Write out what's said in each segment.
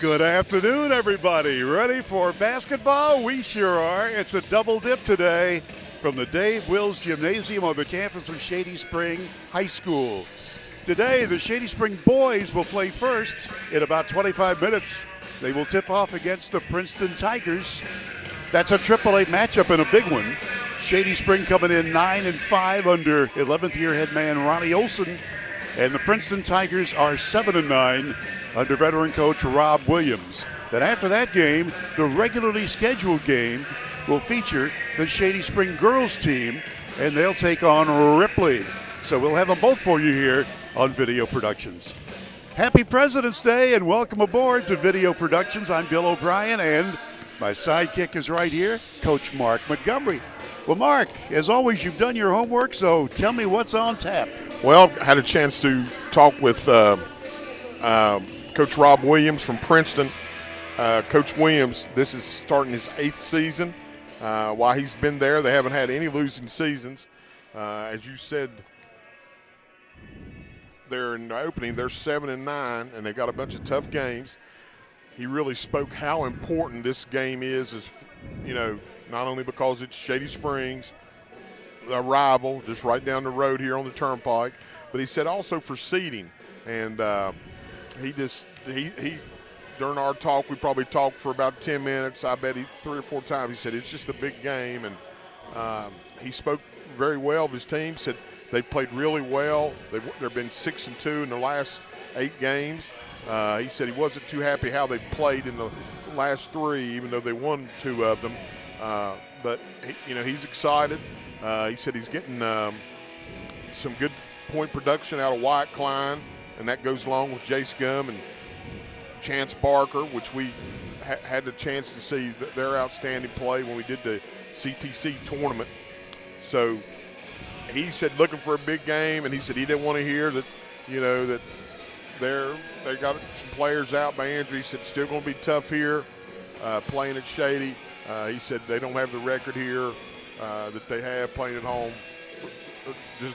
Good afternoon, everybody. Ready for basketball? We sure are. It's a double dip today from the Dave Wills Gymnasium on the campus of Shady Spring High School. Today, the Shady Spring boys will play first in about 25 minutes. They will tip off against the Princeton Tigers. That's a AAA matchup and a big one. Shady Spring coming in 9-5 under 11th year head man Ronnie Olson. And the Princeton Tigers are 7-9 under veteran coach Rob Williams. Then after that game, the regularly scheduled game will feature the Shady Spring girls team, and they'll take on Ripley. So we'll have them both for you here on Video Productions. Happy President's Day and welcome aboard to Video Productions. I'm Bill O'Brien, and my sidekick is right here, Coach Mark Montgomery. Well, Mark, as always, you've done your homework, so tell me what's on tap. Well, I had a chance to talk with Coach Rob Williams from Princeton. Coach Williams, this is starting his 8th season. While he's been there, they haven't had any losing seasons. As you said, they're in the opening, they're 7-9, and they've got a bunch of tough games. He really spoke how important this game is, you know, not only because it's Shady Springs, a rival just right down the road here on the Turnpike, but he said also for seeding. And he during our talk, we probably talked for about 10 minutes. I bet 3 or 4 times he said it's just a big game. And he spoke very well of his team, said they played really well. They've been 6-2 in the last 8 games. He said he wasn't too happy how they played in the last 3, even though they won 2 of them. But he's excited. He said he's getting some good point production out of Wyatt Klein, and that goes along with Jace Gum and Chance Barker, which we had the chance to see their outstanding play when we did the CTC tournament. So he said looking for a big game, and he said he didn't want to hear that, that they got some players out by injury. He said it's still going to be tough here playing at Shady. He said they don't have the record here that they have playing at home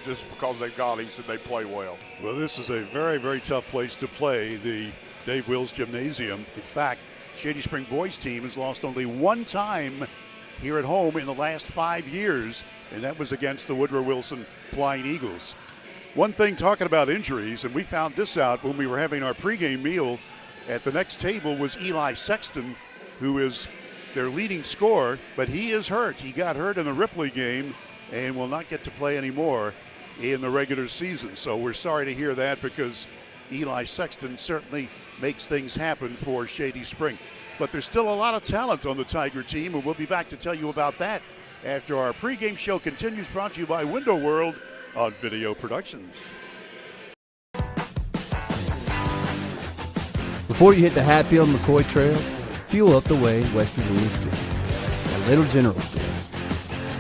just because they got it. He said they play well. Well, this is a very, very tough place to play, the Dave Wills Gymnasium. In fact, Shady Spring boys team has lost only 1 time here at home in the last 5 years, and that was against the Woodrow Wilson Flying Eagles. One thing talking about injuries, and we found this out when we were having our pregame meal at the next table, was Eli Sexton, who is their leading scorer, but he is hurt. He got hurt in the Ripley game and will not get to play anymore in the regular season. So we're sorry to hear that, because Eli Sexton certainly makes things happen for Shady Spring. But there's still a lot of talent on the Tiger team, and we'll be back to tell you about that after our pregame show continues, brought to you by Window World on Video Productions. Before you hit the Hatfield-McCoy Trail, fuel up the way West Virginians do. A Little General Store.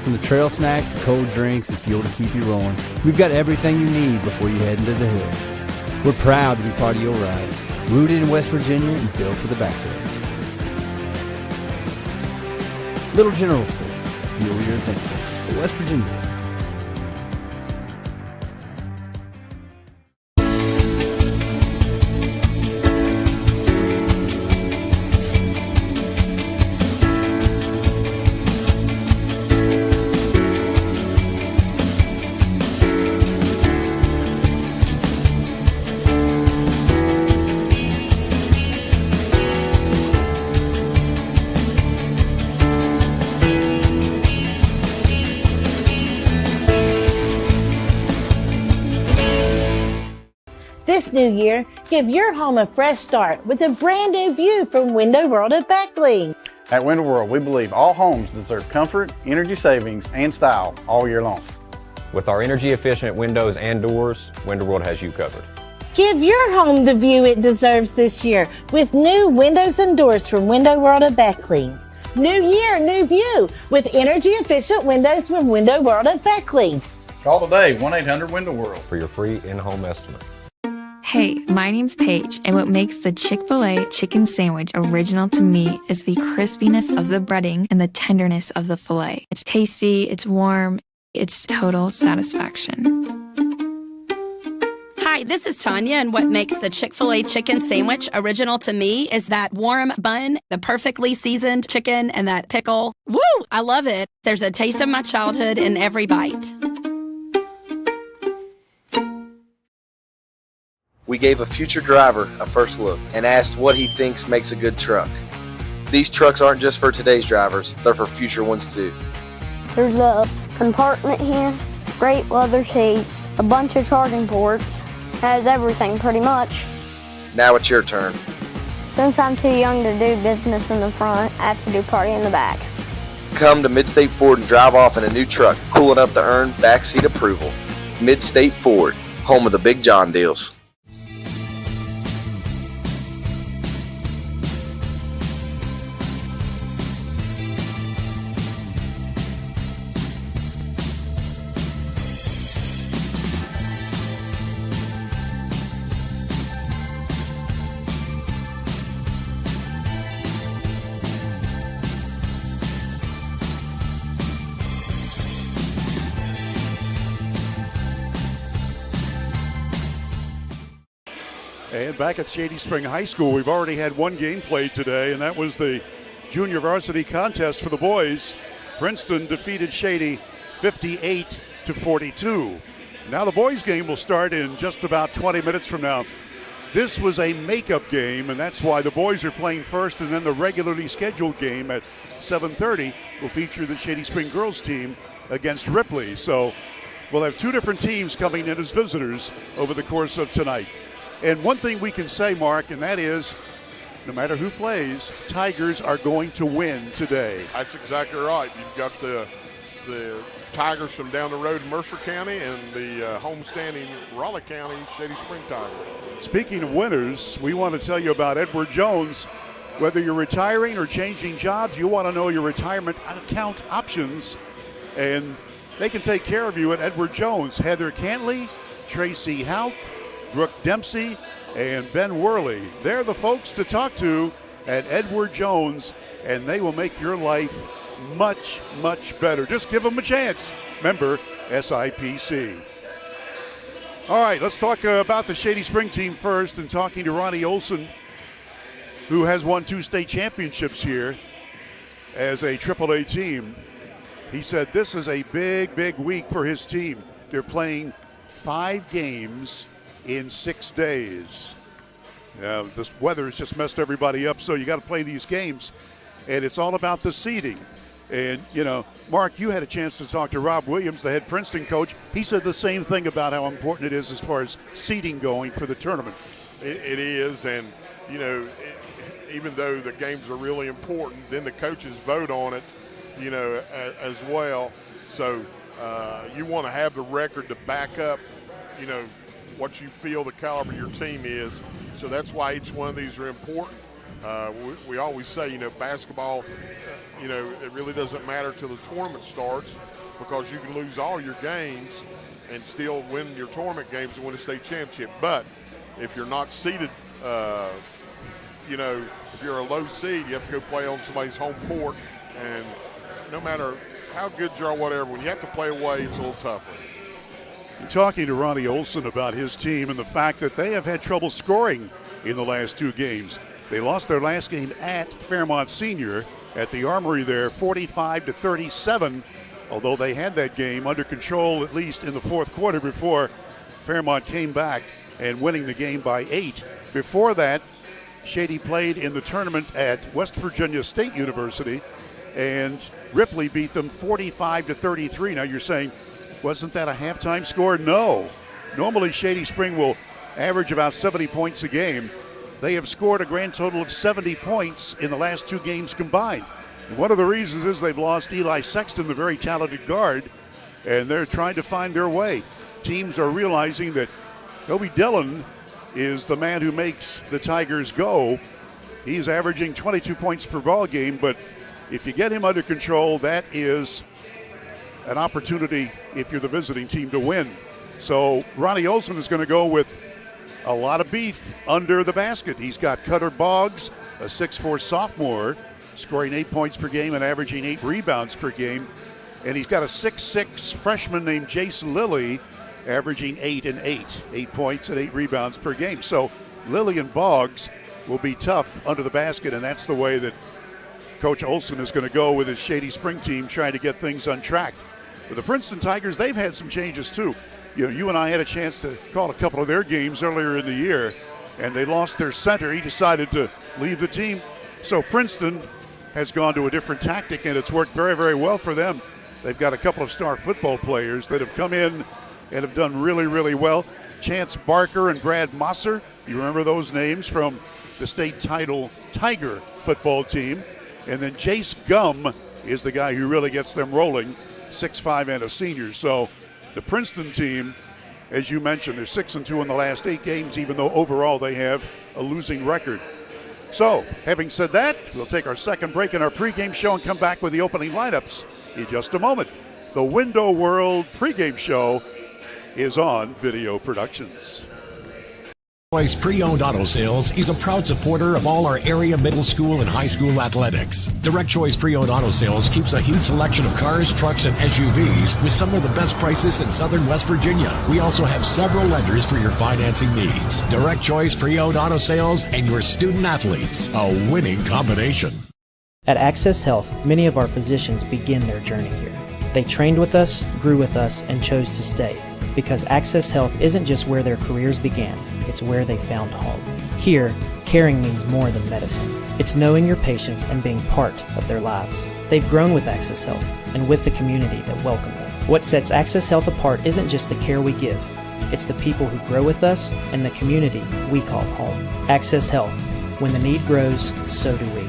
From the trail snacks to cold drinks and fuel to keep you rolling, we've got everything you need before you head into the hill. We're proud to be part of your ride, rooted in West Virginia and built for the backwoods. Little General Store. Fuel your adventure. For West Virginia. This new year, give your home a fresh start with a brand new view from Window World at Beckley. At Window World, we believe all homes deserve comfort, energy savings, and style all year long. With our energy-efficient windows and doors, Window World has you covered. Give your home the view it deserves this year with new windows and doors from Window World at Beckley. New year, new view with energy-efficient windows from Window World at Beckley. Call today, 1-800-WINDOW-WORLD. For your free in-home estimate. Hey, my name's Paige, and what makes the Chick-fil-A chicken sandwich original to me is the crispiness of the breading and the tenderness of the filet. It's tasty, it's warm, it's total satisfaction. Hi, Hi, this is Tanya, and what makes the Chick-fil-A chicken sandwich original to me is that warm bun, the perfectly seasoned chicken, and that pickle. Woo! I love it. There's a taste of my childhood in every bite. We gave a future driver a first look and asked what he thinks makes a good truck. These trucks aren't just for today's drivers, they're for future ones too. There's a compartment here, great leather seats, a bunch of charging ports, has everything pretty much. Now it's your turn. Since I'm too young to do business in the front, I have to do party in the back. Come to Midstate Ford and drive off in a new truck, cool enough to earn backseat approval. Midstate Ford, home of the Big John deals. And back at Shady Spring High School, we've already had one game played today, and that was the junior varsity contest for the boys. Princeton defeated Shady 58-42. Now the boys' game will start in just about 20 minutes from now. This was a makeup game, and that's why the boys are playing first, and then the regularly scheduled game at 7:30 will feature the Shady Spring girls team against Ripley. So we'll have two different teams coming in as visitors over the course of tonight. And one thing we can say, Mark, and that is, no matter who plays, Tigers are going to win today. That's exactly right. You've got the Tigers from down the road in Mercer County and the homestanding Raleigh County Shady Spring Tigers. Speaking of winners, we want to tell you about Edward Jones. Whether you're retiring or changing jobs, you want to know your retirement account options, and they can take care of you at Edward Jones. Heather Cantley, Tracy Houck, Brooke Dempsey, and Ben Worley. They're the folks to talk to at Edward Jones, and they will make your life much, much better. Just give them a chance. Member SIPC. All right, let's talk about the Shady Spring team first, and talking to Ronnie Olson, who has won 2 state championships here as a AAA team. He said this is a big, big week for his team. They're playing 5 games in 6 days. This weather has just messed everybody up, so you got to play these games, and it's all about the seeding. And, you know, Mark, you had a chance to talk to Rob Williams, the head Princeton coach. He said the same thing about how important it is as far as seeding going for the tournament. It is, and, you know, even though the games are really important, then the coaches vote on it, you know, as well. So you want to have the record to back up, you know, what you feel the caliber of your team is. So that's why each one of these are important. We always say, you know, basketball, you know, it really doesn't matter till the tournament starts, because you can lose all your games and still win your tournament games and win a state championship. But if you're not seeded, you know, if you're a low seed, you have to go play on somebody's home court. And no matter how good you are, whatever, when you have to play away, it's a little tougher. Talking to Ronnie Olson about his team and the fact that they have had trouble scoring in the last 2 games. They lost their last game at Fairmont Senior at the Armory there, 45-37, although they had that game under control at least in the 4th quarter before Fairmont came back and winning the game by 8. Before that, Shady played in the tournament at West Virginia State University, and Ripley beat them 45-33. Now you're saying, wasn't that a halftime score? No. Normally Shady Spring will average about 70 points a game. They have scored a grand total of 70 points in the last 2 games combined. And one of the reasons is they've lost Eli Sexton, the very talented guard, and they're trying to find their way. Teams are realizing that Toby Dillon is the man who makes the Tigers go. He's averaging 22 points per ball game, but if you get him under control, that is an opportunity if you're the visiting team to win. So Ronnie Olson is going to go with a lot of beef under the basket. He's got Cutter Boggs, a 6'4" sophomore, scoring 8 points per game and averaging 8 rebounds per game. And he's got a 6'6" freshman named Jason Lilly, averaging 8 and 8, 8 points and 8 rebounds per game. So Lillian Boggs will be tough under the basket, and that's the way that Coach Olson is going to go with his Shady Spring team, trying to get things on track. With the Princeton Tigers, they've had some changes too. You and I had a chance to call a couple of their games earlier in the year, and they lost their center. He decided to leave the team. So Princeton has gone to a different tactic, and it's worked very, very well for them. They've got a couple of star football players that have come in and have done really, really well. Chance Barker and Brad Mosser, you remember those names from the state title Tiger football team. And then Jace Gum is the guy who really gets them rolling, 6'5" and a senior. So the Princeton team, as you mentioned, they're 6-2 in the last 8 games, even though overall they have a losing record. So, having said that, we'll take our second break in our pregame show and come back with the opening lineups in just a moment. The Window World pregame show is on Video Productions. Choice Pre-Owned Auto Sales is a proud supporter of all our area middle school and high school athletics. Direct Choice Pre-Owned Auto Sales keeps a huge selection of cars, trucks, and SUVs with some of the best prices in southern West Virginia. We also have several lenders for your financing needs. Direct Choice Pre-Owned Auto Sales and your student athletes, a winning combination. At Access Health, many of our physicians begin their journey here. They trained with us, grew with us, and chose to stay. Because Access Health isn't just where their careers began, it's where they found home. Here, caring means more than medicine. It's knowing your patients and being part of their lives. They've grown with Access Health and with the community that welcome them. What sets Access Health apart isn't just the care we give, it's the people who grow with us and the community we call home. Access Health. When the need grows, so do we.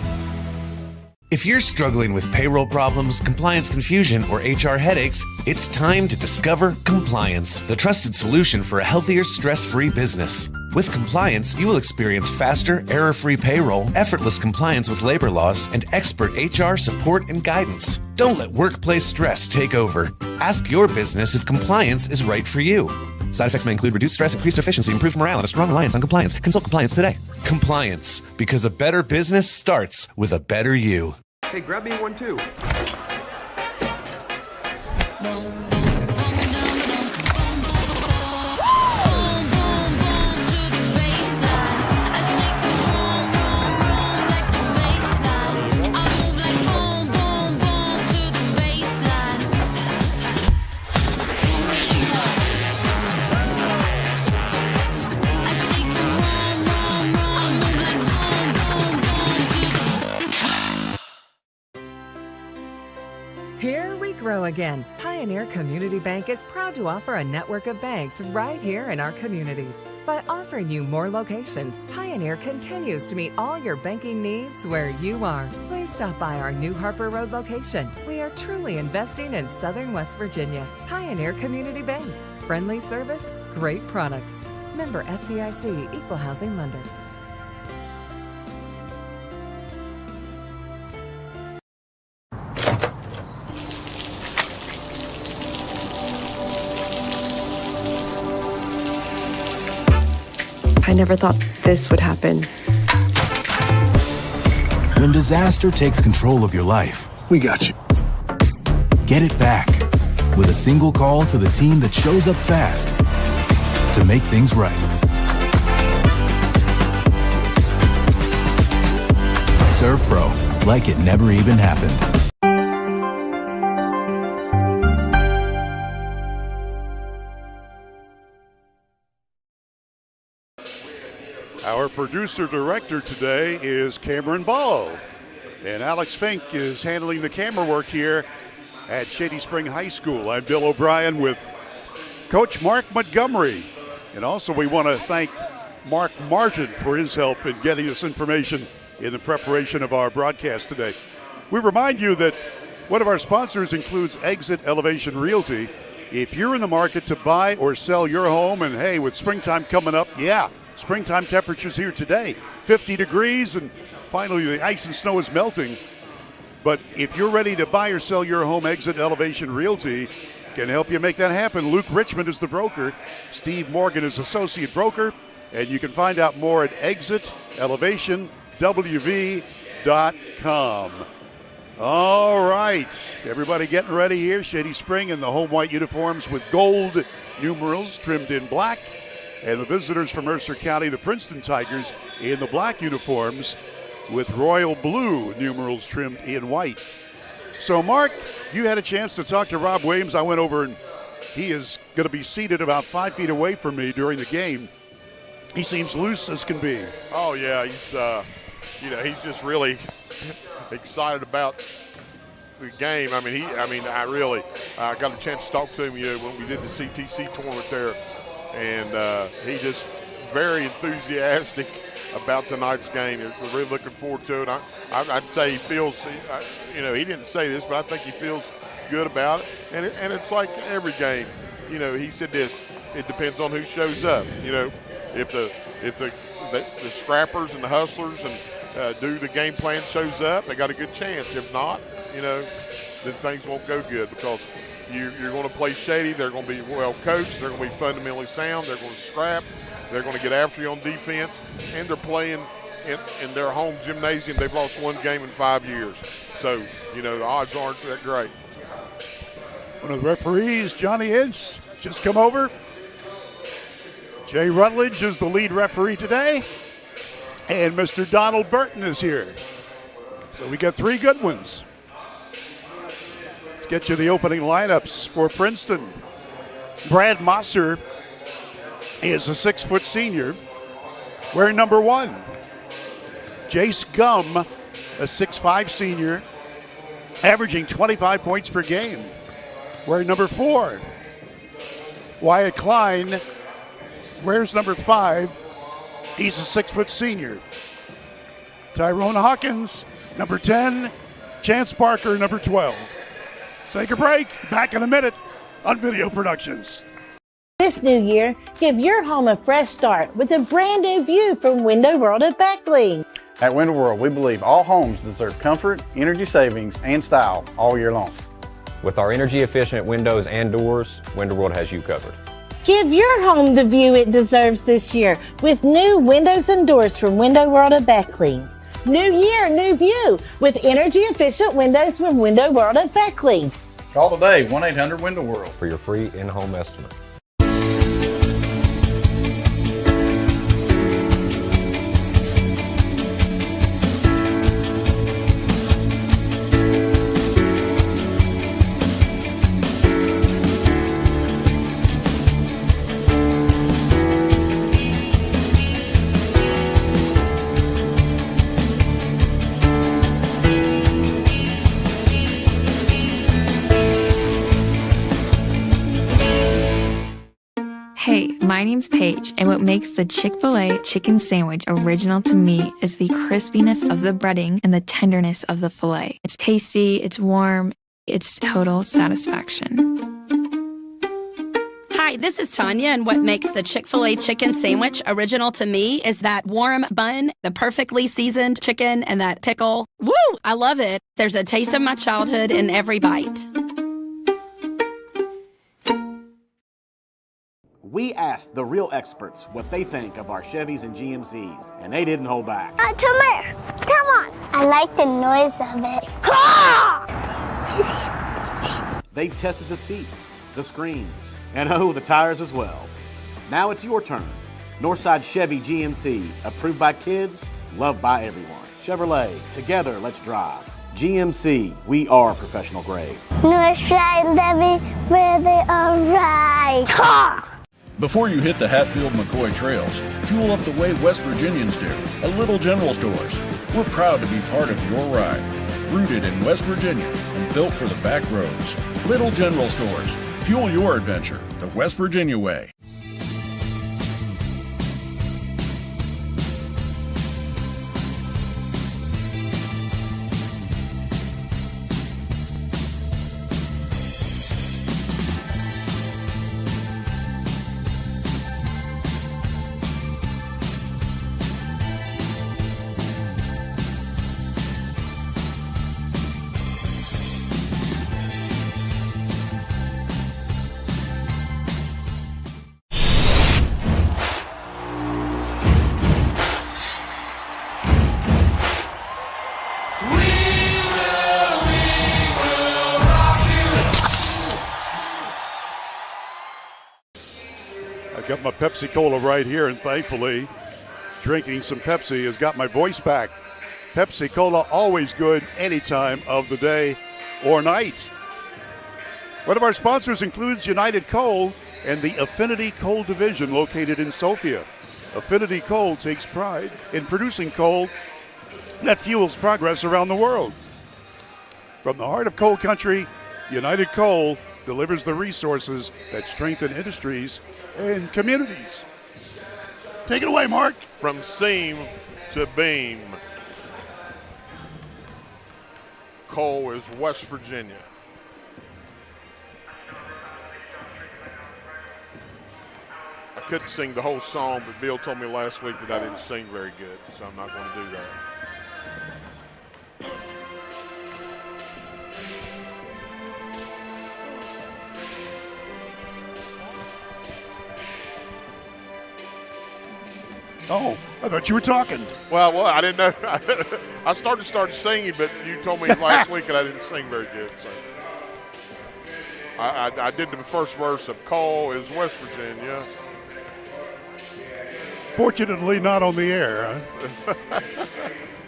If you're struggling with payroll problems, compliance confusion, or HR headaches, it's time to discover Compliance, the trusted solution for a healthier, stress-free business. With Compliance, you will experience faster, error-free payroll, effortless compliance with labor laws, and expert HR support and guidance. Don't let workplace stress take over. Ask your business if Compliance is right for you. Side effects may include reduced stress, increased efficiency, improved morale, and a strong reliance on compliance. Consult Compliance today. Compliance, because a better business starts with a better you. Hey, grab me one too. Here we grow again. Pioneer Community Bank is proud to offer a network of banks right here in our communities. By offering you more locations, Pioneer continues to meet all your banking needs where you are. Please stop by our new Harper Road location. We are truly investing in southern West Virginia. Pioneer Community Bank. Friendly service, great products. Member FDIC, Equal Housing Lender. I never thought this would happen. When disaster takes control of your life, we got you. Get it back with a single call to the team that shows up fast to make things right. Serve Pro, like it never even happened. Our producer-director today is Cameron Ball, and Alex Fink is handling the camera work here at Shady Spring High School. I'm Bill O'Brien with Coach Mark Montgomery, and also we want to thank Mark Martin for his help in getting us information in the preparation of our broadcast today. We remind you that one of our sponsors includes Exit Elevation Realty. If you're in the market to buy or sell your home, and hey, with springtime coming up, springtime temperatures here today, 50 degrees, and finally the ice and snow is melting. But if you're ready to buy or sell your home, Exit Elevation Realty can help you make that happen. Luke Richmond is the broker. Steve Morgan is associate broker. And you can find out more at exitelevationwv.com. All right, everybody getting ready here. Shady Spring in the home white uniforms with gold numerals trimmed in black. And the visitors from Mercer County, the Princeton Tigers, in the black uniforms with royal blue numerals trimmed in white. So, Mark, you had a chance to talk to Rob Williams. I went over, and he is going to be seated about 5 feet away from me during the game. He seems loose as can be. Oh, yeah, he's just really excited about the game. I got a chance to talk to him, when we did the CTC tournament there, and he just very enthusiastic about tonight's game. We're really looking forward to it. I'd say he feels, he didn't say this, but I think he feels good about it. And it's like every game. He said this: it depends on who shows up. If the scrappers and the hustlers and do the game plan shows up, they got a good chance. If not, then things won't go good, because you're going to play Shady. They're going to be well coached. They're going to be fundamentally sound. They're going to scrap. They're going to get after you on defense, and they're playing in their home gymnasium. They've lost one game in 5 years. So, the odds aren't that great. One of the referees, Johnny Ince, just come over. Jay Rutledge is the lead referee today, and Mr. Donald Burton is here. So we got 3 good ones. Let's get you the opening lineups for Princeton. Brad Mosser is a 6-foot senior, wearing number 1. Jace Gum, a 6'5" senior, averaging 25 points per game, wearing number 4. Wyatt Klein wears number 5. He's a 6-foot senior. Tyrone Hawkins, number 10. Chance Parker, number 12. Let's take a break. Back in a minute on Video Productions. This new year, give your home a fresh start with a brand new view from Window World at Beckley. At Window World, we believe all homes deserve comfort, energy savings, and style all year long. With our energy-efficient windows and doors, Window World has you covered. Give your home the view it deserves this year with new windows and doors from Window World at Beckley. New year, new view with energy-efficient windows from Window World at Beckley. Call today, 1-800-WINDOW-WORLD. For your free in-home estimate. Hey, my name's Paige, and what makes the Chick-fil-A chicken sandwich original to me is the crispiness of the breading and the tenderness of the filet. It's tasty, it's warm, it's total satisfaction. Hi, this is Tanya, and what makes the Chick-fil-A chicken sandwich original to me is that warm bun, the perfectly seasoned chicken, and that pickle. Woo! I love it. There's a taste of my childhood in every bite. We asked the real experts what they think of our Chevys and GMCs, and they didn't hold back. Come here. Come on. I like the noise of it. They tested the seats, the screens, and the tires as well. Now it's your turn. Northside Chevy GMC, approved by kids, loved by everyone. Chevrolet, together let's drive. GMC, we are professional grade. Northside Levy, where they are right. Before you hit the Hatfield-McCoy trails, fuel up the way West Virginians do at Little General Stores. We're proud to be part of your ride. Rooted in West Virginia and built for the back roads. Little General Stores. Fuel your adventure the West Virginia way. I got my Pepsi Cola right here, and thankfully, drinking some Pepsi has got my voice back. Pepsi Cola, always good any time of the day or night. One of our sponsors includes United Coal and the Affinity Coal Division located in Sofia. Affinity Coal takes pride in producing coal that fuels progress around the world. From the heart of coal country, United Coal delivers the resources that strengthen industries and communities. Take it away, Mark. From seam to beam, coal is West Virginia. I couldn't sing the whole song, but Bill told me last week that I didn't sing very good, so I'm not going to do that. Oh, I thought you were talking. Well, I didn't know. I started singing, but you told me last week that I didn't sing very good. So I did the first verse of Coal is West Virginia. Fortunately, not on the air, huh?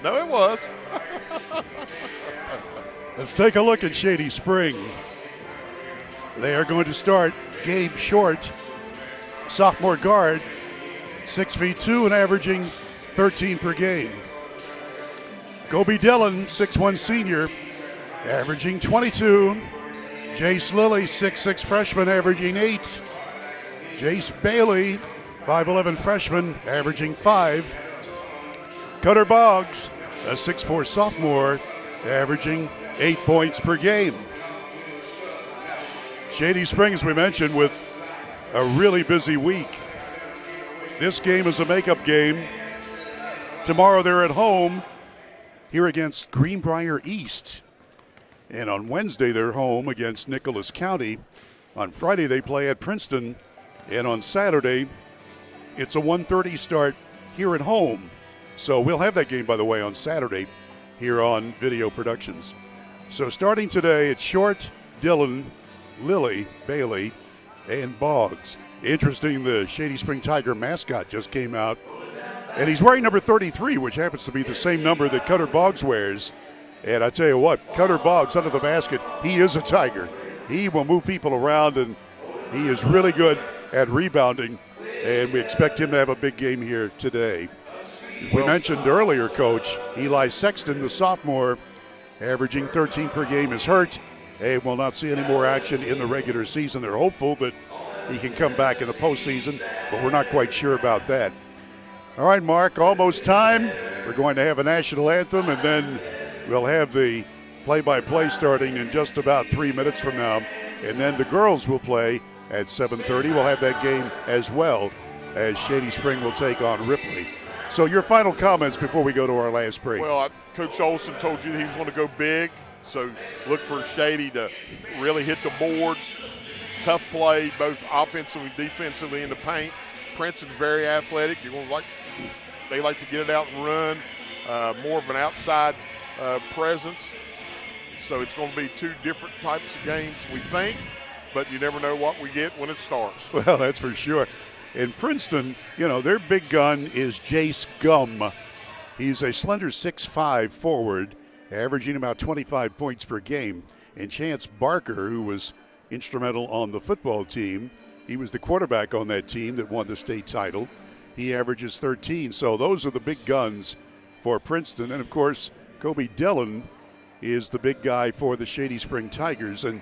No, it was. Let's take a look at Shady Spring. They are going to start Gabe Short, sophomore guard, 6'2" and averaging 13 per game. Kobe Dillon, 6'1" senior, averaging 22. Jace Lilly, 6'6" freshman, averaging 8. Jace Bailey, 5'11" freshman, averaging 5. Cutter Boggs, a 6'4" sophomore, averaging 8 points per game. Shady Springs, we mentioned, with a really busy week. This game is a makeup game. Tomorrow they're at home here against Greenbrier East. And on Wednesday they're home against Nicholas County. On Friday they play at Princeton. And on Saturday it's a 1:30 start here at home. So we'll have that game, by the way, on Saturday here on Video Productions. So starting today, it's Short, Dillon, Lilly, Bailey, and Boggs. Interesting, the Shady Spring Tiger mascot just came out, and he's wearing number 33, which happens to be the same number that Cutter Boggs wears. And I tell you what, Cutter Boggs under the basket, he is a Tiger. He will move people around, and he is really good at rebounding, and we expect him to have a big game here today. We mentioned earlier, Coach, Eli Sexton, the sophomore, averaging 13 per game, is hurt and will not see any more action in the regular season. They're hopeful that he can come back in the postseason, but we're not quite sure about that. All right, Mark, almost time. We're going to have a national anthem, and then we'll have the play-by-play starting in just about 3 minutes from now. And then the girls will play at 7:30. We'll have that game as well, as Shady Spring will take on Ripley. So your final comments before we go to our last break. Well, Coach Olson told you that he was going to go big, so look for Shady to really hit the boards. Tough play, both offensively, defensively in the paint. Princeton's very athletic. They like to get it out and run. More of an outside presence. So it's going to be two different types of games, we think, but you never know what we get when it starts. Well, that's for sure. In Princeton, their big gun is Jace Gum. He's a slender 6'5" forward, averaging about 25 points per game. And Chance Barker, who was instrumental on the football team, he was the quarterback on that team that won the state title. He averages 13. So those are the big guns for Princeton. And, of course, Kobe Dillon is the big guy for the Shady Spring Tigers. And,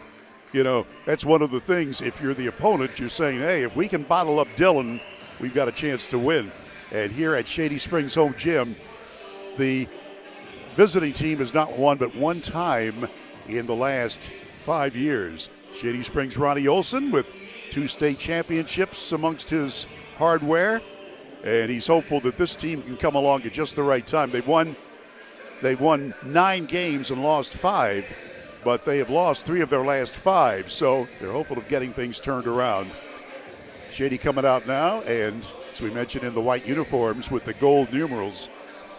that's one of the things. If you're the opponent, you're saying, hey, if we can bottle up Dillon, we've got a chance to win. And here at Shady Springs home gym, the visiting team has not won but one time in the last 5 years. Shady Springs' Ronnie Olson with 2 state championships amongst his hardware. And he's hopeful that this team can come along at just the right time. They've won 9 games and lost 5, but they have lost 3 of their last 5. So they're hopeful of getting things turned around. Shady coming out now, and as we mentioned, in the white uniforms with the gold numerals.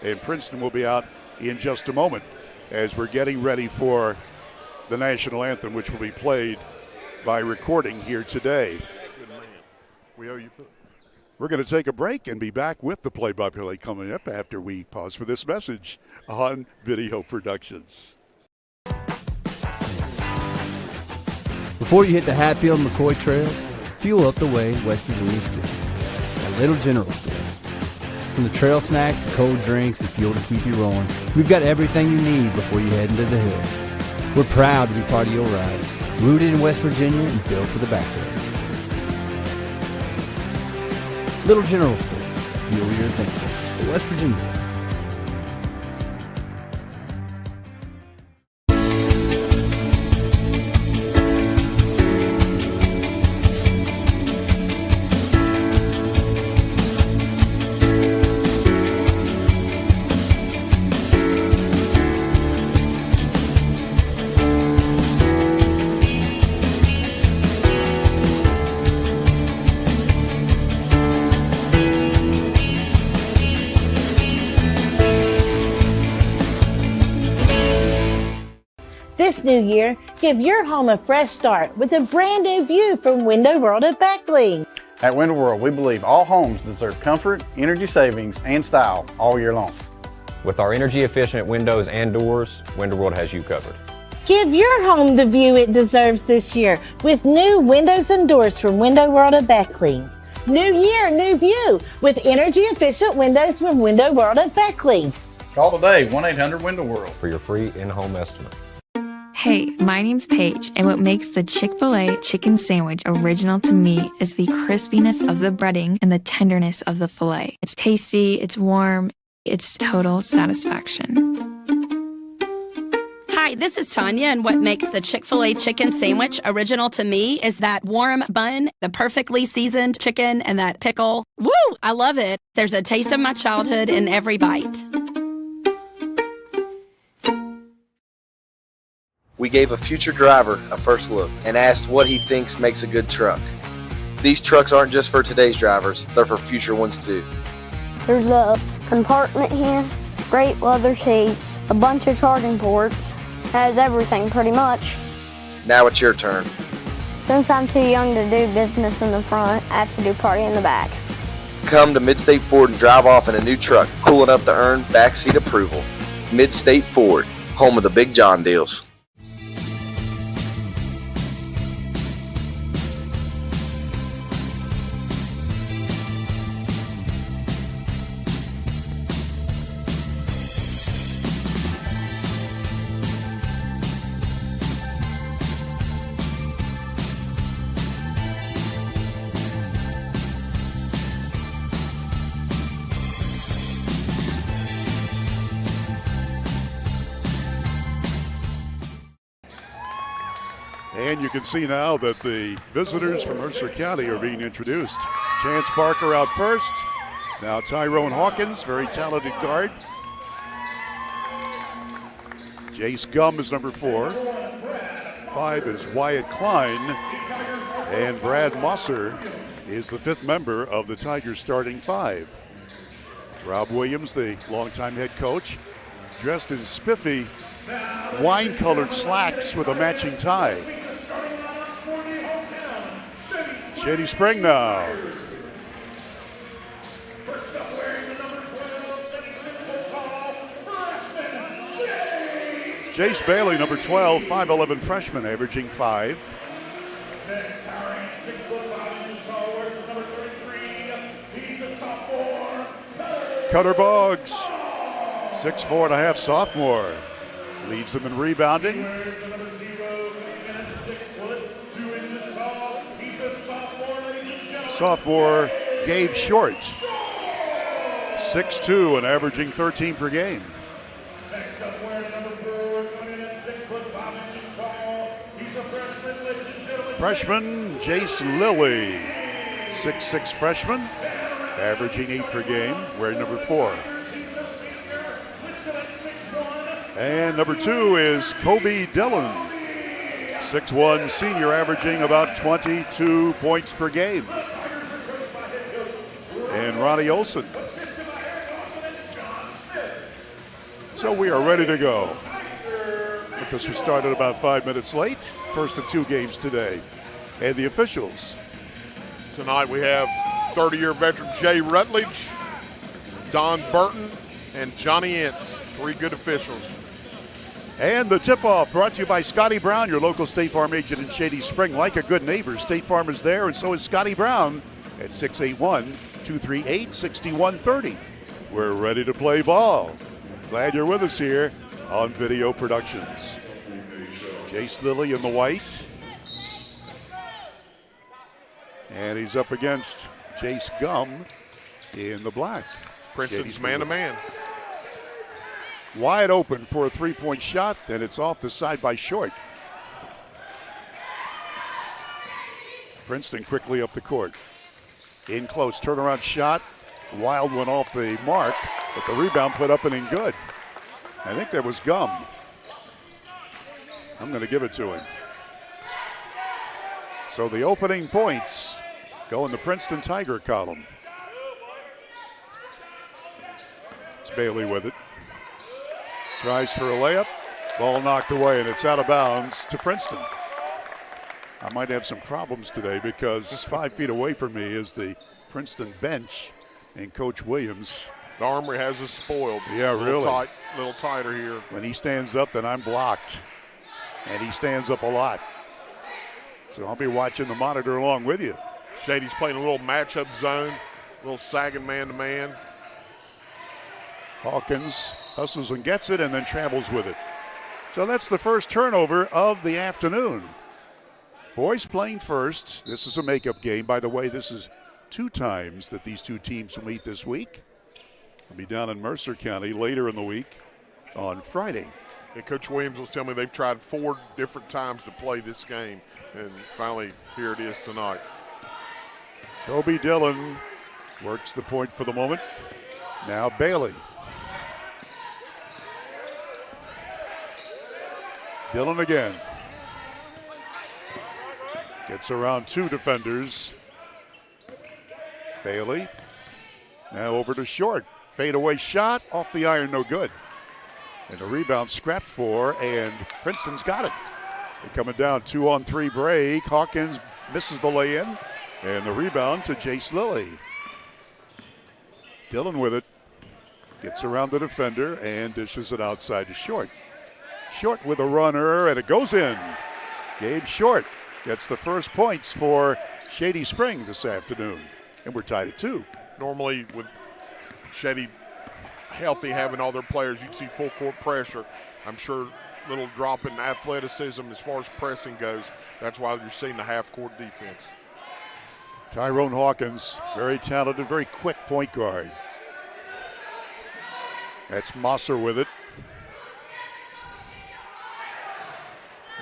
And Princeton will be out in just a moment as we're getting ready for the national anthem, which will be played by recording here today. We're going to take a break and be back with the play-by-play coming up after we pause for this message on Video Productions. Before you hit the Hatfield-McCoy Trail, fuel up the way West Virginians do. At Little General Store. From the trail snacks to cold drinks and fuel to keep you rolling, we've got everything you need before you head into the hills. We're proud to be part of your ride, rooted in West Virginia and built for the backroads. Little General Store, fuel your thinking. West Virginia. This new year, give your home a fresh start with a brand new view from Window World at Beckley. At Window World, we believe all homes deserve comfort, energy savings, and style all year long. With our energy-efficient windows and doors, Window World has you covered. Give your home the view it deserves this year with new windows and doors from Window World at Beckley. New year, new view with energy-efficient windows from Window World at Beckley. Call today, 1-800-WINDOW-WORLD for your free in-home estimate. Hey, my name's Paige, and what makes the Chick-fil-A chicken sandwich original to me is the crispiness of the breading and the tenderness of the filet. It's tasty, it's warm, it's total satisfaction. Hi, this is Tanya, and what makes the Chick-fil-A chicken sandwich original to me is that warm bun, the perfectly seasoned chicken, and that pickle. Woo! I love it. There's a taste of my childhood in every bite. We gave a future driver a first look and asked what he thinks makes a good truck. These trucks aren't just for today's drivers, they're for future ones too. There's a compartment here, great leather seats, a bunch of charging ports, has everything pretty much. Now it's your turn. Since I'm too young to do business in the front, I have to do party in the back. Come to Midstate Ford and drive off in a new truck, cool enough to earn backseat approval. Midstate Ford, home of the Big John deals. And you can see now that the visitors from Mercer County are being introduced. Chance Parker out first. Now Tyrone Hawkins, very talented guard. Jace Gum is number 4. 5 is Wyatt Klein. And Brad Mosser is the 5th member of the Tigers starting 5. Rob Williams, the longtime head coach, dressed in spiffy wine-colored slacks with a matching tie. Shady Spring now. Jace Bailey, number 12, 5'11" freshman, averaging 5. Cutter Boggs, 6'4.5" sophomore, leads them in rebounding. Sophomore Gabe Short, 6'2" and averaging 13 per game. Freshman Jace Lilly, 6'6" freshman, averaging 8 per game, wearing number 4. And number 2 is Kobe Dillon, 6'1" senior, averaging about 22 points per game. And Ronnie Olson. So we are ready to go, because we started about 5 minutes late. First of 2 games today. And the officials Tonight we have 30-year veteran Jay Rutledge, Don Burton, and Johnny Ince, 3 good officials. And the tip-off brought to you by Scotty Brown, your local State Farm agent in Shady Spring. Like a good neighbor, State Farm is there, and so is Scotty Brown at 681-238-6130. We're ready to play ball. Glad you're with us here on Video Productions. Jace Lilly in the white. And he's up against Jace Gum in the black. Princeton's man-to-man. Wide open for a three-point shot, and it's off the side by Short. Princeton quickly up the court. In close, turnaround shot. Wild one off the mark, but the rebound put up and in good. I think that was Gum. I'm going to give it to him. So the opening points go in the Princeton Tiger column. It's Bailey with it. Tries for a layup. Ball knocked away, and it's out of bounds to Princeton. I might have some problems today because 5 feet away from me is the Princeton bench and Coach Williams. The Armory has us spoiled. Yeah, really. A little tighter here. When he stands up, then I'm blocked. And he stands up a lot. So I'll be watching the monitor along with you. Shady's playing a little matchup zone, a little sagging man-to-man. Hawkins hustles and gets it and then travels with it. So that's the first turnover of the afternoon. Boys playing first. This is a makeup game. By the way, this is 2 times that these 2 teams will meet this week. They'll be down in Mercer County later in the week on Friday. And Coach Williams will tell me they've tried 4 different times to play this game, and finally here it is tonight. Kobe Dillon works the point for the moment. Now Bailey. Dillon again. Gets around 2 defenders. Bailey. Now over to Short. Fadeaway shot off the iron, no good. And the rebound scrapped for, and Princeton's got it. They're coming down 2-on-3 break. Hawkins misses the lay-in, and the rebound to Jace Lilly. Dillon with it. Gets around the defender and dishes it outside to Short. Short with a runner, and it goes in. Gabe Short gets the first points for Shady Spring this afternoon, and we're tied at 2. Normally with Shady healthy, having all their players, you'd see full court pressure. I'm sure little drop in athleticism as far as pressing goes. That's why you're seeing the half-court defense. Tyrone Hawkins, very talented, very quick point guard. That's Mosser with it.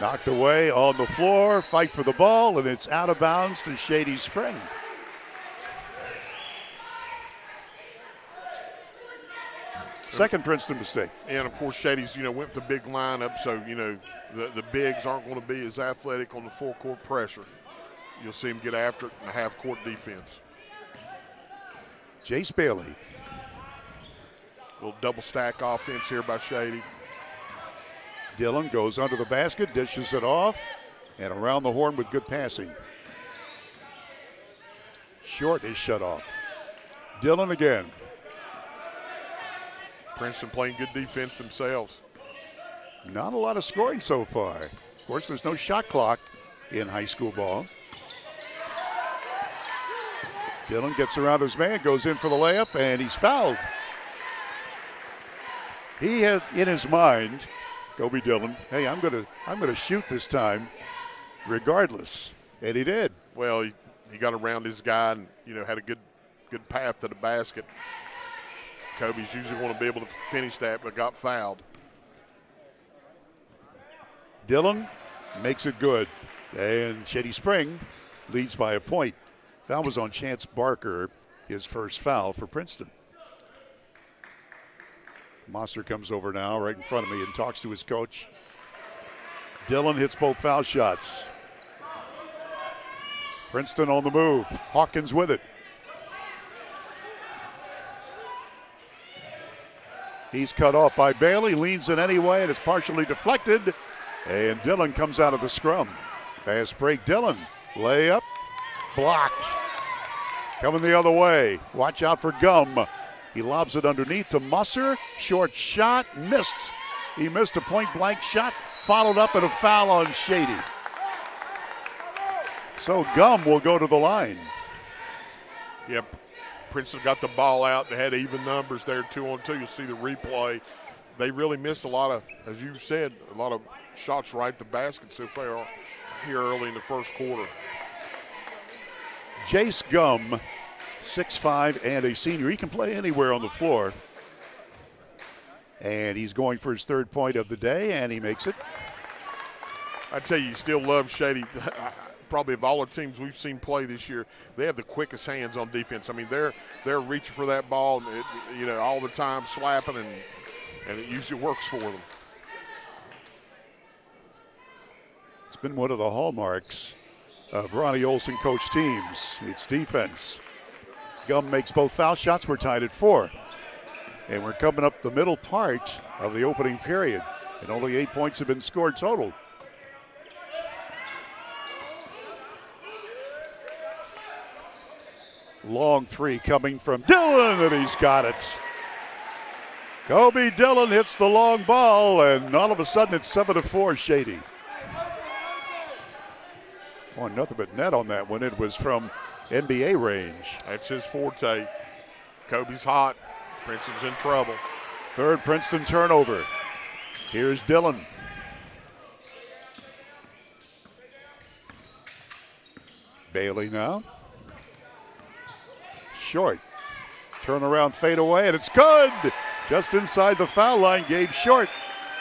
Knocked away on the floor, fight for the ball, and it's out of bounds to Shady Spring. Second Princeton mistake. And, of course, Shady's, went with the big lineup, so, the bigs aren't going to be as athletic on the full-court pressure. You'll see him get after it in the half-court defense. Jace Bailey. Little double-stack offense here by Shady. Dillon goes under the basket, dishes it off, and around the horn with good passing. Short is shut off. Dillon again. Princeton playing good defense themselves. Not a lot of scoring so far. Of course, there's no shot clock in high school ball. Dillon gets around his man, goes in for the layup, and he's fouled. He had in his mind, Kobe Dillon, hey, I'm gonna shoot this time, regardless, and he did. Well, he got around his guy and had a good path to the basket. Kobe's usually want to be able to finish that, but got fouled. Dillon makes it good, and Shady Spring leads by a point. Foul was on Chance Barker, his first foul for Princeton. Mosser comes over now right in front of me and talks to his coach. Dillon hits both foul shots. Princeton on the move. Hawkins with it. He's cut off by Bailey, leans in anyway, and it's partially deflected. And Dillon comes out of the scrum. Fast break, Dillon. Layup, blocked. Coming the other way. Watch out for Gum. He lobs it underneath to Musser. Short shot. Missed. He missed a point-blank shot. Followed up and a foul on Shady. So Gum will go to the line. Yep. Princeton got the ball out. They had even numbers there, 2-on-2. You'll see the replay. They really missed a lot of, as you said, a lot of shots right at the basket so far here early in the first quarter. Jace Gum, 6'5", and a senior. He can play anywhere on the floor. And he's going for his third point of the day, and he makes it. I tell you still love Shady. Probably of all the teams we've seen play this year, they have the quickest hands on defense. I mean, they're reaching for that ball, all the time, slapping, and it usually works for them. It's been one of the hallmarks of Ronnie Olson coach teams. It's defense. Gum makes both foul shots. We're tied at 4. And we're coming up the middle part of the opening period. And only 8 points have been scored total. Long three coming from Dillon, and he's got it. Kobe Dillon hits the long ball, and all of a sudden it's 7-4 Shady. Oh, nothing but net on that one. It was from NBA range. That's his forte. Kobe's hot. Princeton's in trouble. Third Princeton turnover. Here's Dillon. Bailey now. Short. Turnaround fade away, and it's good. Just inside the foul line, Gabe Short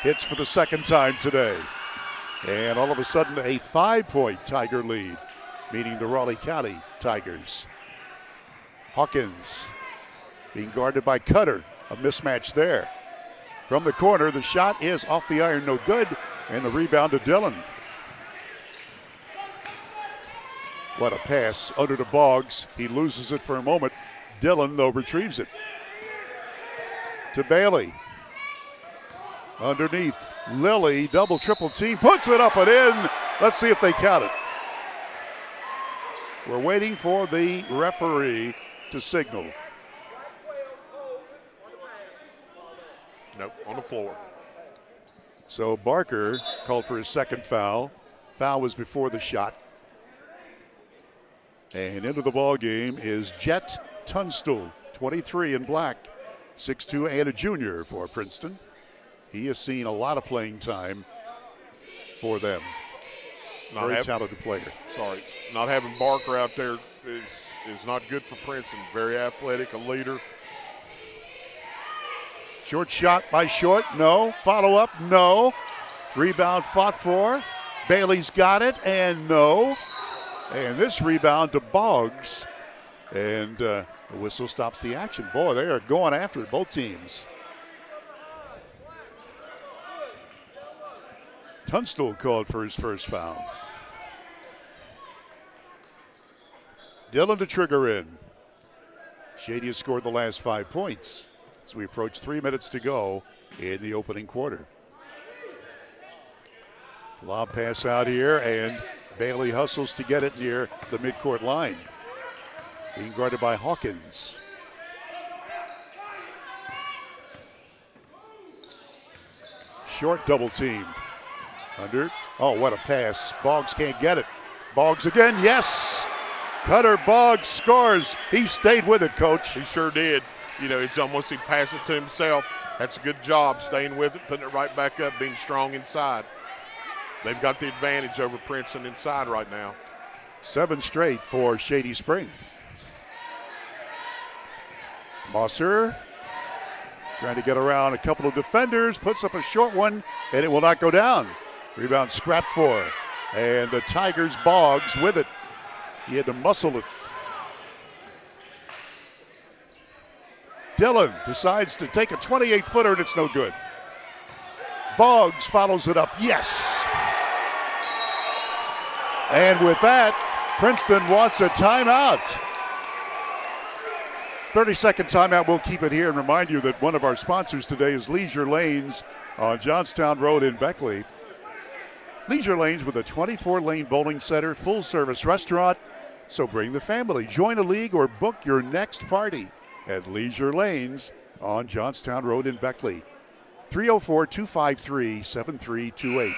hits for the second time today. And all of a sudden, a 5-point Tiger lead, meaning the Raleigh County Tigers. Hawkins being guarded by Cutter. A mismatch there. From the corner, the shot is off the iron, no good, and the rebound to Dillon. What a pass under to Boggs. He loses it for a moment. Dillon, though, retrieves it. To Bailey. Underneath. Lilly, double, triple team, puts it up and in. Let's see if they count it. We're waiting for the referee to signal. Nope, on the floor. So Barker called for his second foul. Foul was before the shot. And into the ball game is Jet Tunstall, 23 in black, 6'2", and a junior for Princeton. He has seen a lot of playing time for them. Very talented player. Sorry, not having Barker out there is not good for Princeton. Very athletic, a leader. Short shot by Short, no. Follow up, no. Rebound fought for. Bailey's got it, and no. And this rebound to Boggs. And the whistle stops the action. Boy, they are going after it, both teams. Tunstall called for his first foul. Dillon to trigger in. Shady has scored the last 5 points as we approach 3 minutes to go in the opening quarter. Lob pass out here, and Bailey hustles to get it near the midcourt line. Being guarded by Hawkins. Short double team. Under. Oh, what a pass. Boggs can't get it. Boggs again, yes. Cutter Boggs scores. He stayed with it, Coach. He sure did. It's almost he passed it to himself. That's a good job, staying with it, putting it right back up, being strong inside. They've got the advantage over Princeton inside right now. 7 straight for Shady Spring. Mosser trying to get around a couple of defenders, puts up a short one, and it will not go down. Rebound scrapped for. And the Tigers, Boggs with it. He had to muscle it. Dillon decides to take a 28-footer, and it's no good. Boggs follows it up. Yes. And with that, Princeton wants a timeout. 30-second timeout. We'll keep it here and remind you that one of our sponsors today is Leisure Lanes on Johnstown Road in Beckley. Leisure Lanes with a 24-lane bowling center, full-service restaurant, So bring the family, join a league, or book your next party at Leisure Lanes on Johnstown Road in Beckley. 304-253-7328.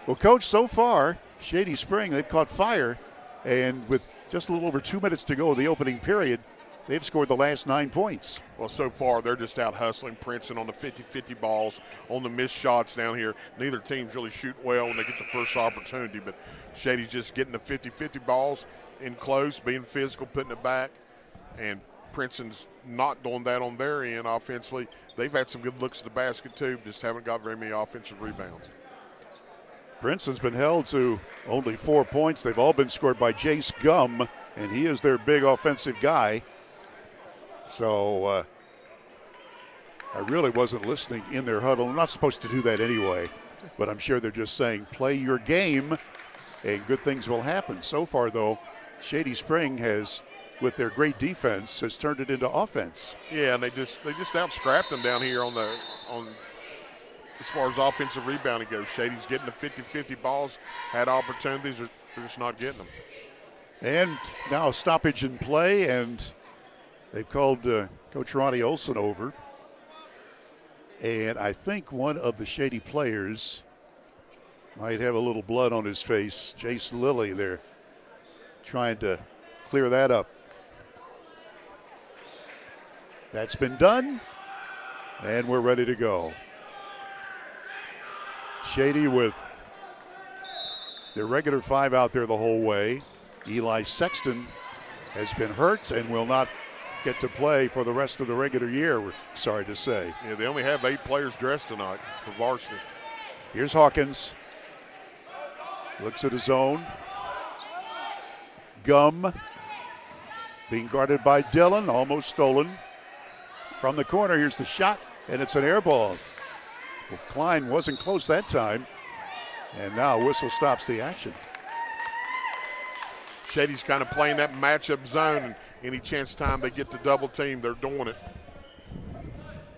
Well, Coach, so far, Shady Spring, they've caught fire, and with just a little over 2 minutes to go in the opening period, they've scored the last 9 points. Well, so far, they're just out hustling Princeton on the 50-50 balls, on the missed shots down here. Neither team's really shooting well when they get the first opportunity, but Shady's just getting the 50-50 balls in close, being physical, putting it back, and Princeton's not doing that on their end offensively. They've had some good looks at the basket, too, just haven't got very many offensive rebounds. Princeton's been held to only 4 points. They've all been scored by Jace Gum, and he is their big offensive guy. So I really wasn't listening in their huddle. I'm not supposed to do that anyway, but I'm sure they're just saying play your game and good things will happen. So far, though, Shady Spring has, with their great defense, has turned it into offense. Yeah, and they just out-scrapped them down here on as far as offensive rebounding goes. Shady's getting the 50-50 balls, had opportunities, they're just not getting them. And now a stoppage in play, and they've called Coach Ronnie Olson over. And I think one of the Shady players might have a little blood on his face. Jace Lilly, they're trying to clear that up. That's been done, and we're ready to go. Shady with their regular 5 out there the whole way. Eli Sexton has been hurt and will not get to play for the rest of the regular year, we're sorry to say. Yeah, they only have 8 players dressed tonight for varsity. Here's Hawkins. Looks at his own. Gum being guarded by Dillon, almost stolen. From the corner, here's the shot, and it's an air ball. Well, Klein wasn't close that time, and now a whistle stops the action. Shady's kind of playing that matchup zone, and any chance time they get the double team, they're doing it.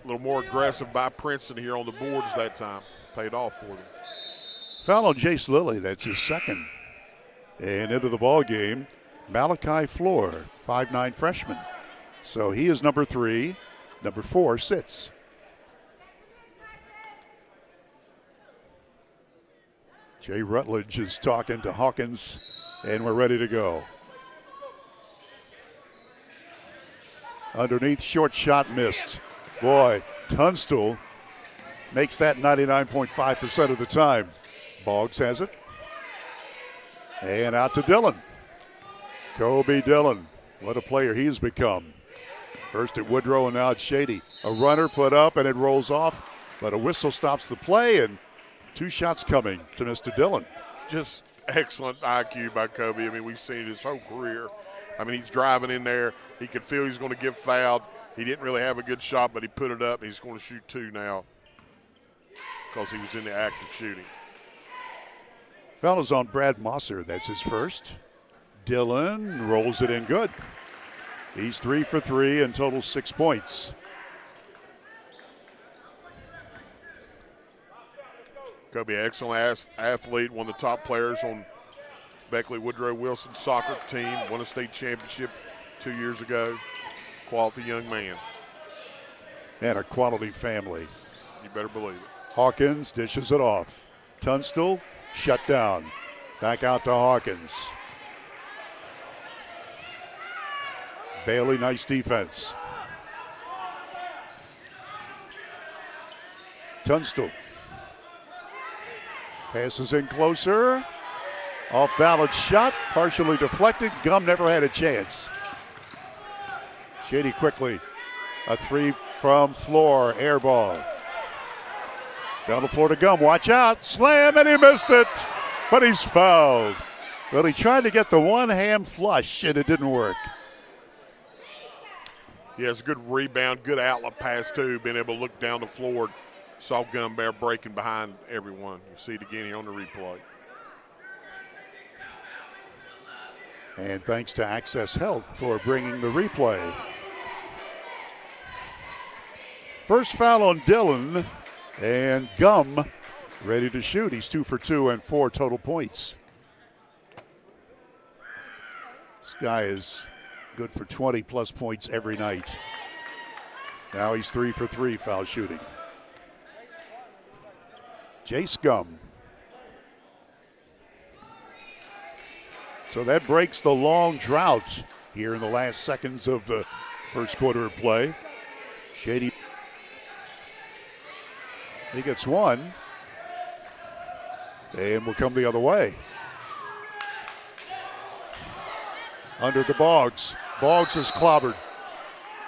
A little more aggressive by Princeton here on the boards that time. Paid off for them. Foul on Jace Lilly, that's his second. And into the ball game, Malachi Floor, 5'9" freshman. So he is number 3. Number 4 sits. Jay Rutledge is talking to Hawkins, and we're ready to go. Underneath, short shot missed. Boy, Tunstall makes that 99.5% of the time. Boggs has it. And out to Dillon. Kobe Dillon, what a player he's become. First at Woodrow and now at Shady. A runner put up and it rolls off, but a whistle stops the play and 2 shots coming to Mr. Dillon. Just excellent IQ by Kobe. I mean, we've seen it his whole career. I mean, he's driving in there. He could feel he's going to get fouled. He didn't really have a good shot, but he put it up. He's going to shoot 2 now because he was in the act of shooting. Foul is on Brad Mosser. That's his first. Dillon rolls it in good. He's 3 for 3 and total 6 points. Kobe, excellent athlete, one of the top players on Beckley Woodrow Wilson soccer team, won a state championship 2 years ago. Quality young man. And a quality family. You better believe it. Hawkins dishes it off. Tunstall shut down. Back out to Hawkins. Bailey, nice defense. Tunstall. Passes in closer. Off balance shot, partially deflected. Gum never had a chance. Shady quickly. A 3 from Floor, air ball. Down the floor to Gum, watch out. Slam, and he missed it. But he's fouled. Well, he tried to get the one-hand flush, and it didn't work. Yeah, it's a good rebound, good outlet pass, too. Being able to look down the floor. Saw Gumbear breaking behind everyone. You see it again here on the replay. And thanks to Access Health for bringing the replay. First foul on Dillon, and Gum ready to shoot. He's 2 for 2 and 4 total points. This guy is good for 20-plus points every night. Now he's 3 for 3 foul shooting. Jace Gum. So that breaks the long drought here in the last seconds of the first quarter of play. Shady. He gets one. And will come the other way. Under to Boggs. Boggs is clobbered.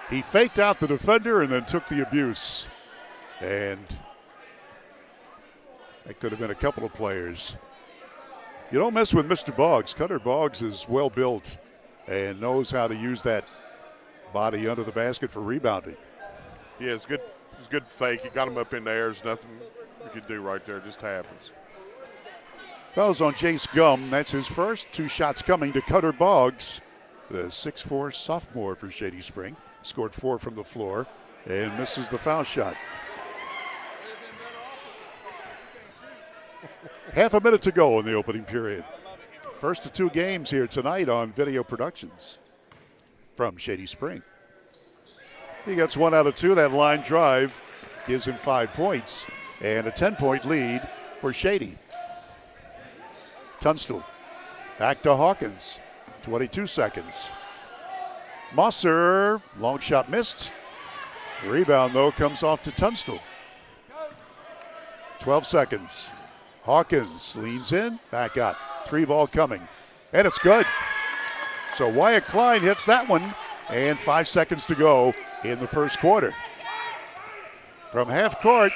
He faked out the defender and then took the abuse. And that could have been a couple of players. You don't mess with Mr. Boggs. Cutter Boggs is well built and knows how to use that body under the basket for rebounding. Yeah, it's good. It's a good fake. He got him up in the air. There's nothing you could do right there. It just happens. Fouls on Jace Gum. That's his first. 2 shots coming to Cutter Boggs, the 6'4" sophomore for Shady Spring. Scored 4 from the floor and misses the foul shot. Half a minute to go in the opening period. First of 2 games here tonight on Video Productions from Shady Spring. He gets 1 out of 2. That line drive gives him 5 points and a 10-point lead for Shady. Tunstall back to Hawkins. 22 seconds. Mosser, long shot missed. The rebound, though, comes off to Tunstall. 12 seconds. Hawkins leans in, back out. 3 ball coming, and it's good. So Wyatt Klein hits that one, and 5 seconds to go in the first quarter. From half court,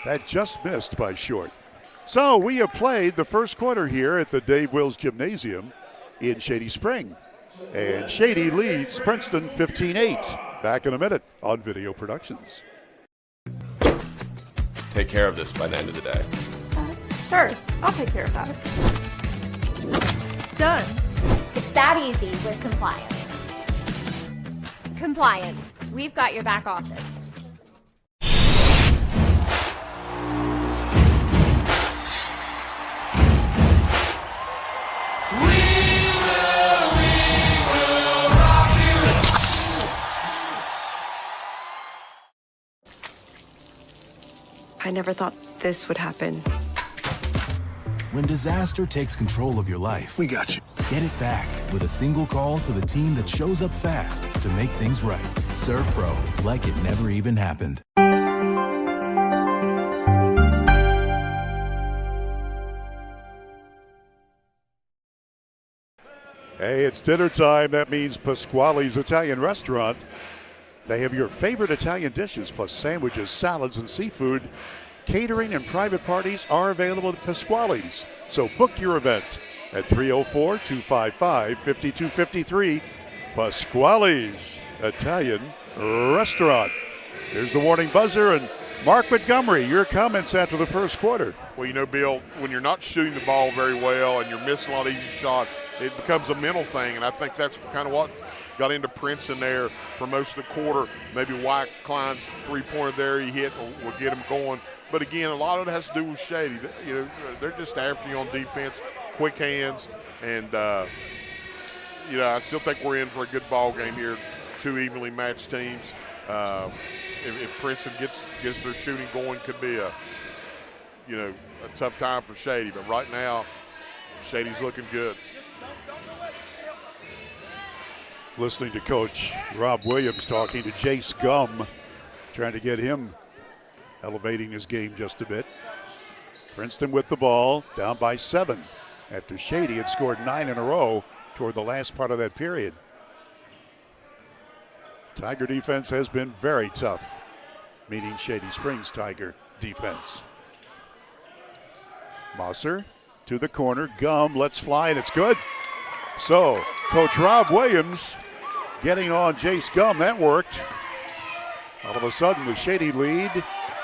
that just missed by short. So we have played the first quarter here at the Dave Wills Gymnasium in Shady Spring. And Shady leads Princeton 15-8. Back in a minute on Video Productions. Take care of this by the end of the day. Sure, I'll take care of that. Done. It's that easy with compliance. Compliance. We've got your back office. I never thought this would happen. When disaster takes control of your life, we got you. Get it back with a single call to the team that shows up fast to make things right. Serve Pro, like it never even happened. Hey, it's dinner time. That means Pasquale's Italian Restaurant. They have your favorite Italian dishes, plus sandwiches, salads, and seafood. Catering and private parties are available at Pasquale's. So book your event at 304-255-5253. Pasquale's Italian Restaurant. Here's the warning buzzer, and Mark Montgomery, your comments after the first quarter. Well, you know, Bill, when you're not shooting the ball very well and you're missing a lot of easy shots, it becomes a mental thing, and I think that's kind of what got into Princeton there for most of the quarter. Maybe Wyatt Klein's three-pointer there he hit will get him going. But again, a lot of it has to do with Shady. You know, they're just after you on defense, quick hands, and you know, I still think we're in for a good ball game here. 2 evenly matched teams. If Princeton gets their shooting going, could be a tough time for Shady. But right now, Shady's looking good. Listening to Coach Rob Williams talking to Jace Gum, trying to get him elevating his game just a bit. Princeton with the ball, down by 7 after Shady had scored 9 in a row toward the last part of that period. Tiger defense has been very tough, meaning Shady Springs Tiger defense. Mosser to the corner, Gum lets fly, and it's good. So, Coach Rob Williams getting on Jace Gum, that worked. All of a sudden, the Shady lead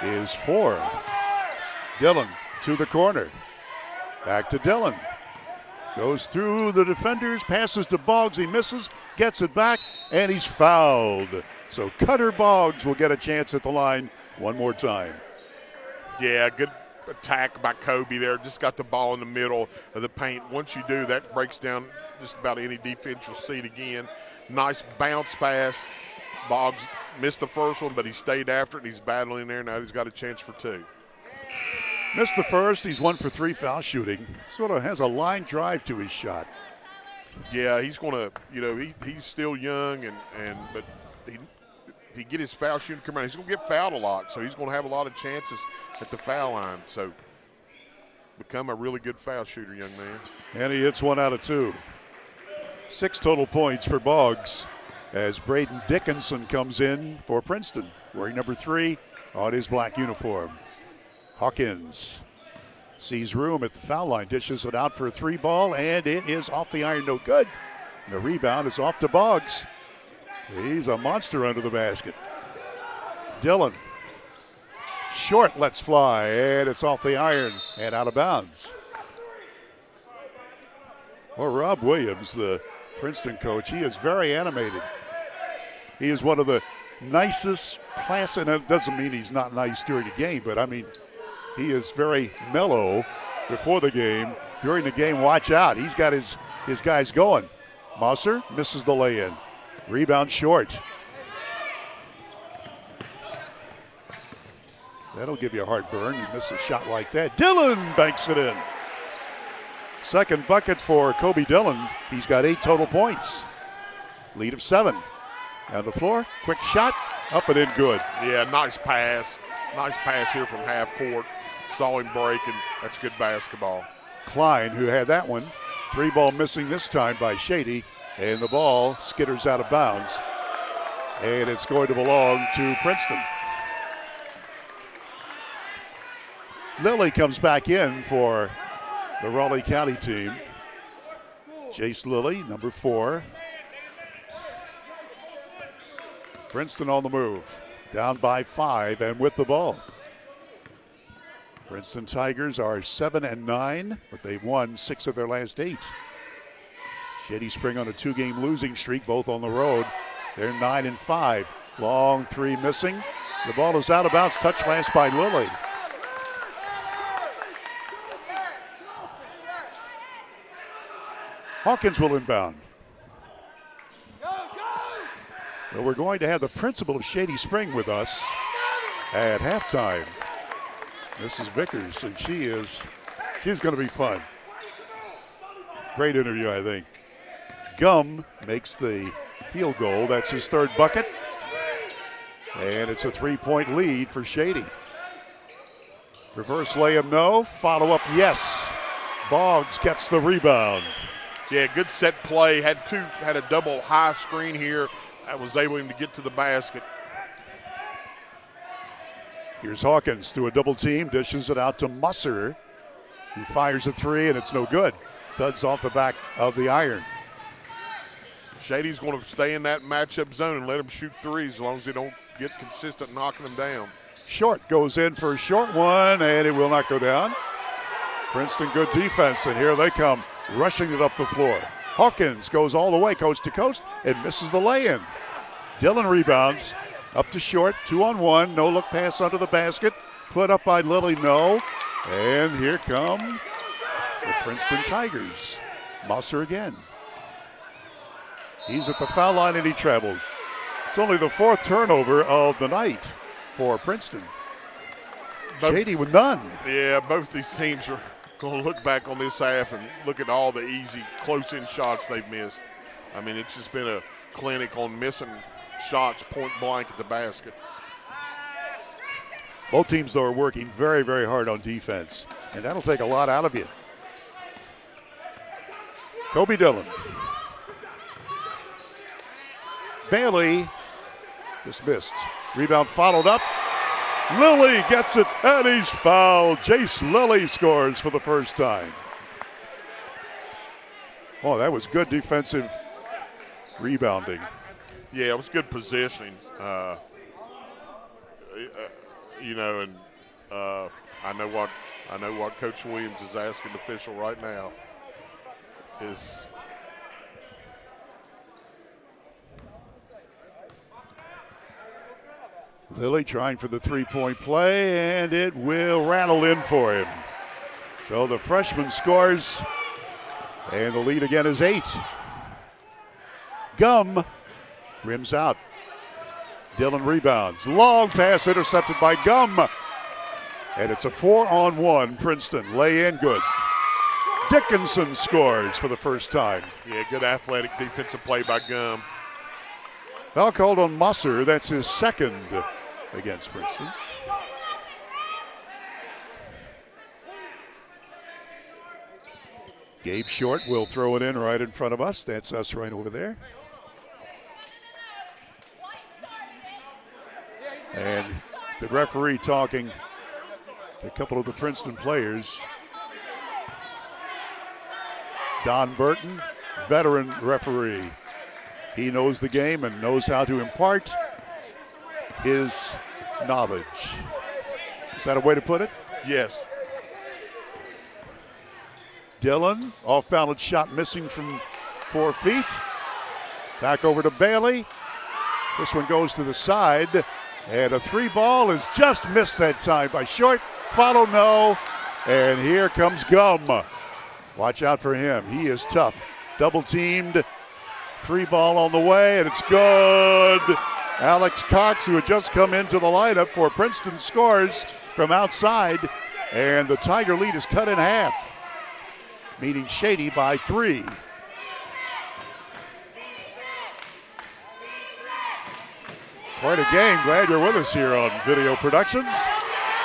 is 4. Dillon to the corner. Back to Dillon. Goes through the defenders, passes to Boggs, he misses, gets it back, and he's fouled. So Cutter Boggs will get a chance at the line one more time. Yeah, good attack by Kobe there. Just got the ball in the middle of the paint. Once you do, that breaks down just about any defense you'll see it again. Nice bounce pass. Boggs missed the first one, but he stayed after it, and he's battling there. Now he's got a chance for 2. Missed the first. He's 1 for 3 foul shooting. Sort of has a line drive to his shot. Yeah, he's going to, he's still young, but he get his foul shooting come around. He's going to get fouled a lot, so he's going to have a lot of chances at the foul line. So become a really good foul shooter, young man. And he hits 1 out of 2. 6 total points for Boggs as Braden Dickinson comes in for Princeton, wearing number 3 on his black uniform. Hawkins sees room at the foul line, dishes it out for a 3 ball, and it is off the iron, no good. And the rebound is off to Boggs. He's a monster under the basket. Dillon, short, lets fly, and it's off the iron and out of bounds. Well, Rob Williams, the Princeton coach, he is very animated. He is one of the nicest, placid, and it doesn't mean he's not nice during the game, but I mean, he is very mellow before the game. During the game, watch out. He's got his guys going. Mosser misses the lay-in. Rebound short. That'll give you a heartburn. You miss a shot like that. Dillon banks it in. Second bucket for Kobe Dillon. He's got 8 total points. Lead of 7. On the floor, quick shot, up and in good. Yeah, nice pass. Nice pass here from half court. Saw him break, and that's good basketball. Klein, who had that one. 3 ball missing this time by Shady, and the ball skitters out of bounds. And it's going to belong to Princeton. Lilly comes back in for the Raleigh County team. Jace Lilly, number 4. Princeton on the move, down by 5 and with the ball. Princeton Tigers are 7-9, but they've won 6 of their last 8. Shady Spring on a 2-game losing streak, both on the road. They're 9-5. Long 3 missing. The ball is out of bounds, touched last by Lilly. Hawkins will inbound. Well, we're going to have the principal of Shady Spring with us at halftime. Mrs. Vickers, and she's going to be fun. Great interview, I think. Gum makes the field goal. That's his 3rd bucket. And it's a 3-point lead for Shady. Reverse layup, no. Follow up, yes. Boggs gets the rebound. Yeah, good set play. Had a double high screen here. That was able to get to the basket. Here's Hawkins through a double team, dishes it out to Musser, who fires a 3, and it's no good. Thuds off the back of the iron. Shady's going to stay in that matchup zone and let him shoot 3s as long as they don't get consistent knocking them down. Short goes in for a short one, and it will not go down. Princeton, good defense, and here they come, rushing it up the floor. Hawkins goes all the way coast to coast and misses the lay-in. Dillon rebounds, up to Short, 2-on-1, no look pass under the basket, put up by Lilly, no. And here come the Princeton Tigers. Mosser again. He's at the foul line and he traveled. It's only the 4th turnover of the night for Princeton. Shady with none. Yeah, both these teams are going to look back on this half and look at all the easy close-in shots they've missed. I mean, it's just been a clinic on missing shots point blank at the basket. Both teams, though, are working very, very hard on defense, and that'll take a lot out of you. Kobe Dillon. Bailey just missed. Rebound followed up. Lilly gets it, and he's fouled. Jace Lilly scores for the first time. Oh, that was good defensive rebounding. Yeah, it was good positioning. I know what Coach Williams is asking the official right now is Lilly trying for the 3-point play, and it will rattle in for him. So the freshman scores, And the lead again is 8. Gum rims out. Dillon rebounds. Long pass intercepted by Gum. And it's a 4-on-1 Princeton. Lay in good. Dickinson scores for the first time. Yeah, good athletic defensive play by Gum. Foul called on Musser. That's his second against Princeton. Gabe Short will throw it in right in front of us. That's us right over there. And the referee talking to a couple of the Princeton players. Don Burton, veteran referee. He knows the game and knows how to impart his knowledge. Is that a way to put it? Yes. Dillon, off-balance shot missing from 4 feet. Back over to Bailey. This one goes to the side. And a 3-ball is just missed that time by Short. Follow no. And here comes Gum. Watch out for him. He is tough. Double teamed. 3-ball on the way, and it's good. Alex Cox, who had just come into the lineup for Princeton, scores from outside. And the Tiger lead is cut in half, meaning Shady by 3. Quite a game. Glad you're with us here on Video Productions.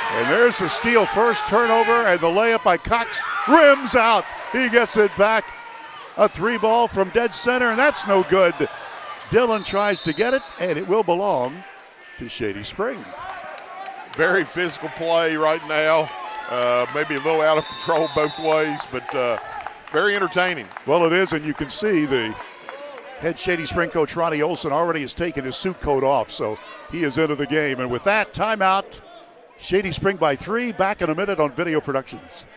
And there's the steal first, turnover, and the layup by Cox rims out. He gets it back. A 3-ball from dead center, and that's no good. Dillon tries to get it, and it will belong to Shady Spring. Very physical play right now. Maybe a little out of control both ways, but very entertaining. Well, it is, and you can see the head Shady Spring coach Ronnie Olson already has taken his suit coat off, so he is into the game. And with that, timeout. Shady Spring by 3. Back in a minute on Video Productions.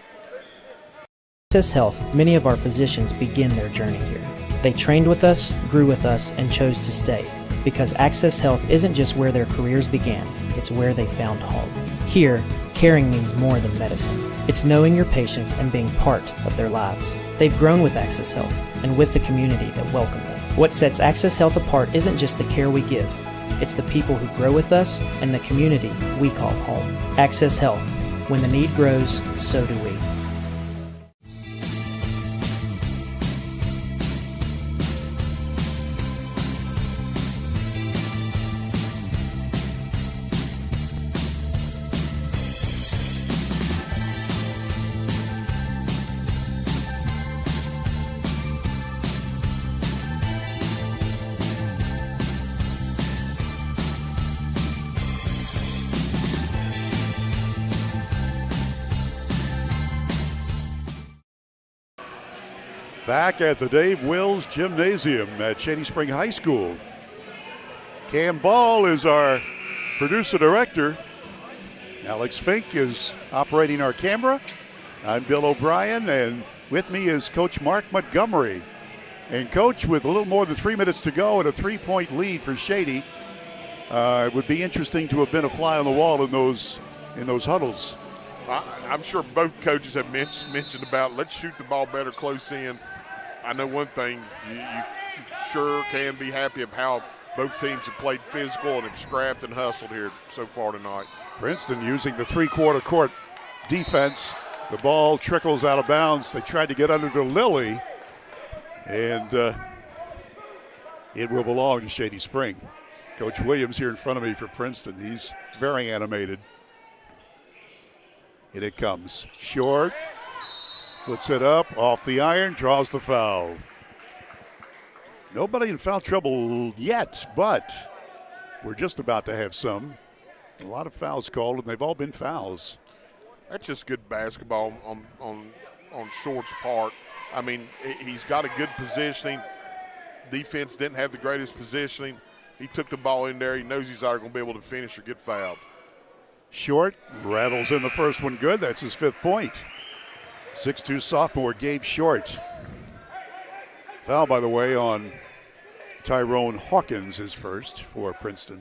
Access Health, many of our physicians begin their journey here. They trained with us, grew with us, and chose to stay. Because Access Health isn't just where their careers began, it's where they found home. Here, caring means more than medicine. It's knowing your patients and being part of their lives. They've grown with Access Health and with the community that welcomed them. What sets Access Health apart isn't just the care we give, it's the people who grow with us and the community we call home. Access Health. When the need grows, so do we. Back at the Dave Wills Gymnasium at Shady Spring High School. Cam Ball is our producer-director. Alex Fink is operating our camera. I'm Bill O'Brien, and with me is Coach Mark Montgomery. And Coach, with a little more than 3 minutes to go and a 3-point lead for Shady, it would be interesting to have been a fly on the wall in those huddles. I'm sure both coaches have mentioned about let's shoot the ball better close in. I know one thing, you sure can be happy of how both teams have played physical and have scrapped and hustled here so far tonight. Princeton using the 3-quarter court defense. The ball trickles out of bounds. They tried to get under to Lilly, and it will belong to Shady Spring. Coach Williams here in front of me for Princeton. He's very animated. And it comes. Short. Puts it up, off the iron, draws the foul. Nobody in foul trouble yet, but we're just about to have some. A lot of fouls called, and they've all been fouls. That's just good basketball on Short's part. I mean, he's got a good positioning. Defense didn't have the greatest positioning. He took the ball in there. He knows he's either going to be able to finish or get fouled. Short rattles in the first one good. That's his 5th point. 6'2 sophomore Gabe Short. Foul, by the way, on Tyrone Hawkins, his first for Princeton.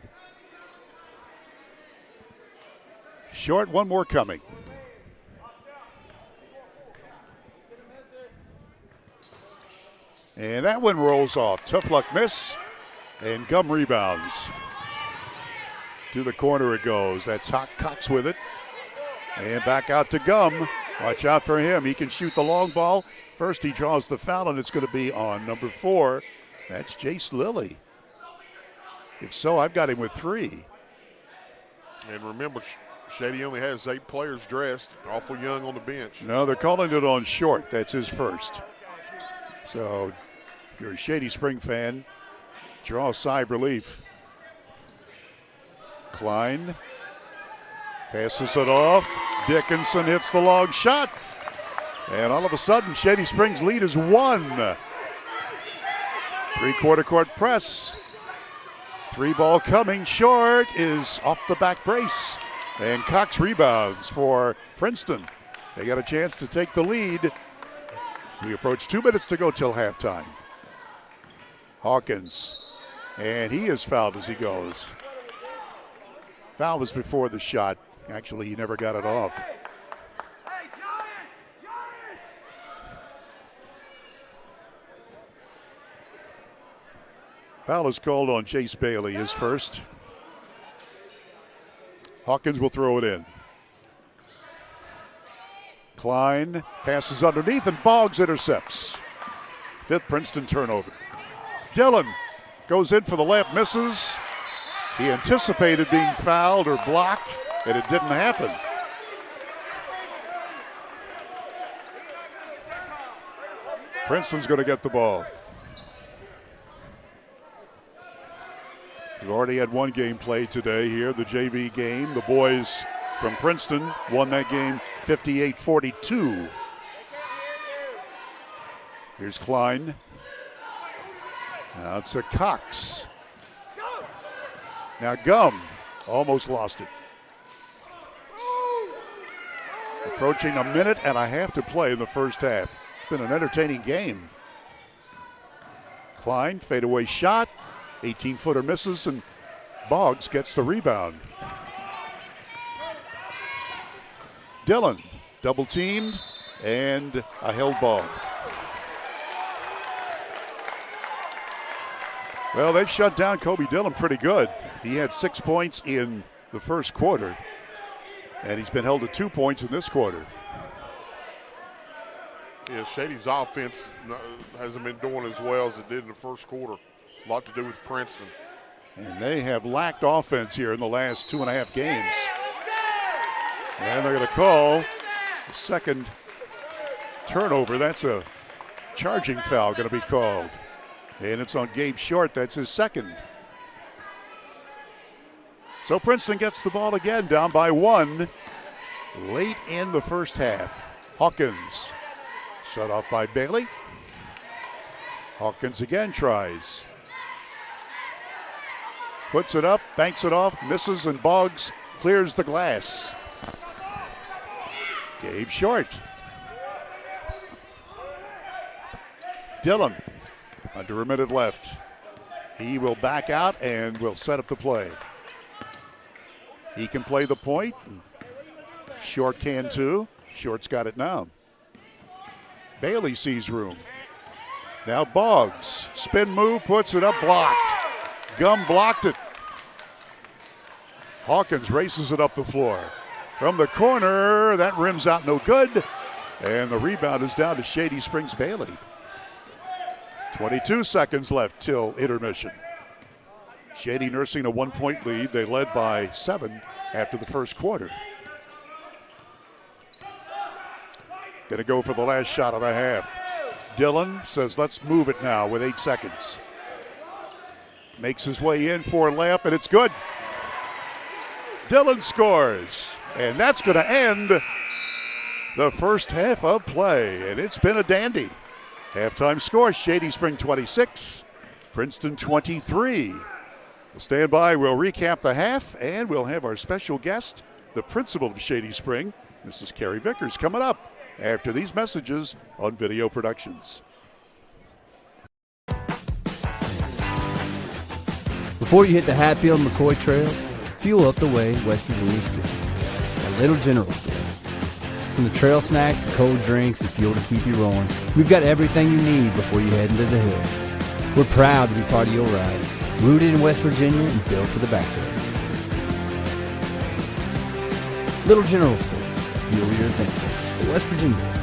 Short, one more coming. And that one rolls off. Tough luck miss. And Gum rebounds. To the corner it goes. That's Hawk Cox with it. And back out to Gum. Watch out for him. He can shoot the long ball. First he draws the foul, and it's going to be on number 4. That's Jace Lilly. If so, I've got him with 3. And remember, Shady only has 8 players dressed. Awful young on the bench. No, they're calling it on Short. That's his first. So if you're a Shady Spring fan, draw a sigh of relief. Klein passes it off. Dickinson hits the long shot. And all of a sudden, Shady Springs' lead is 1. Three-quarter court press. 3-ball coming. Short is off the back brace. And Cox rebounds for Princeton. They got a chance to take the lead. We approach 2 minutes to go till halftime. Hawkins. And he is fouled as he goes. Foul was before the shot. Actually, he never got it off. Foul is called on Chase Bailey, his first. Hawkins will throw it in. Klein passes underneath and Boggs intercepts. 5th Princeton turnover. Dillon goes in for the layup, misses. He anticipated being fouled or blocked, and it didn't happen. Princeton's going to get the ball. We've already had one game played today here, the JV game. The boys from Princeton won that game 58-42. Here's Klein. Now it's a Cox. Now Gum almost lost it. Approaching a minute and a half to play in the first half. It's been an entertaining game. Klein, fadeaway shot. 18-footer misses, and Boggs gets the rebound. Dillon, double teamed, and a held ball. Well, they've shut down Kobe Dillon pretty good. He had 6 points in the first quarter, and he's been held to 2 points in this quarter. Yeah, Shady's offense hasn't been doing as well as it did in the first quarter. A lot to do with Princeton. And they have lacked offense here in the last 2.5 games. And they're going to call the second turnover. That's a charging foul going to be called. And it's on Gabe Short. That's his second. So Princeton gets the ball again, down by 1 late in the first half. Hawkins shut off by Bailey. Hawkins again tries. Puts it up, banks it off, misses, and Boggs clears the glass. Gabe Short. Dillon, under a minute left. He will back out and will set up the play. He can play the point. Short can too. Short's got it now. Bailey sees room. Now Boggs, spin move, puts it up, blocked. Gum blocked it. Hawkins races it up the floor. From the corner, that rims out no good. And the rebound is down to Shady Springs Bailey. 22 seconds left till intermission. Shady nursing a 1-point lead. They led by 7 after the first quarter. Gonna go for the last shot of the half. Dillon says, let's move it now with 8 seconds. Makes his way in for a layup, and it's good. Dillon scores, and that's going to end the first half of play, and it's been a dandy. Halftime score, Shady Spring 26, Princeton 23. We'll stand by, we'll recap the half, and we'll have our special guest, the principal of Shady Spring, Mrs. Carrie Vickers, coming up after these messages on Video Productions. Before you hit the Hatfield-McCoy Trail, fuel up the way West Virginians do. A little general store. From the trail snacks to cold drinks and fuel to keep you rolling, we've got everything you need before you head into the hills. We're proud to be part of your ride, rooted in West Virginia and built for the back roads. Little General Store, fuel your adventure. West Virginia.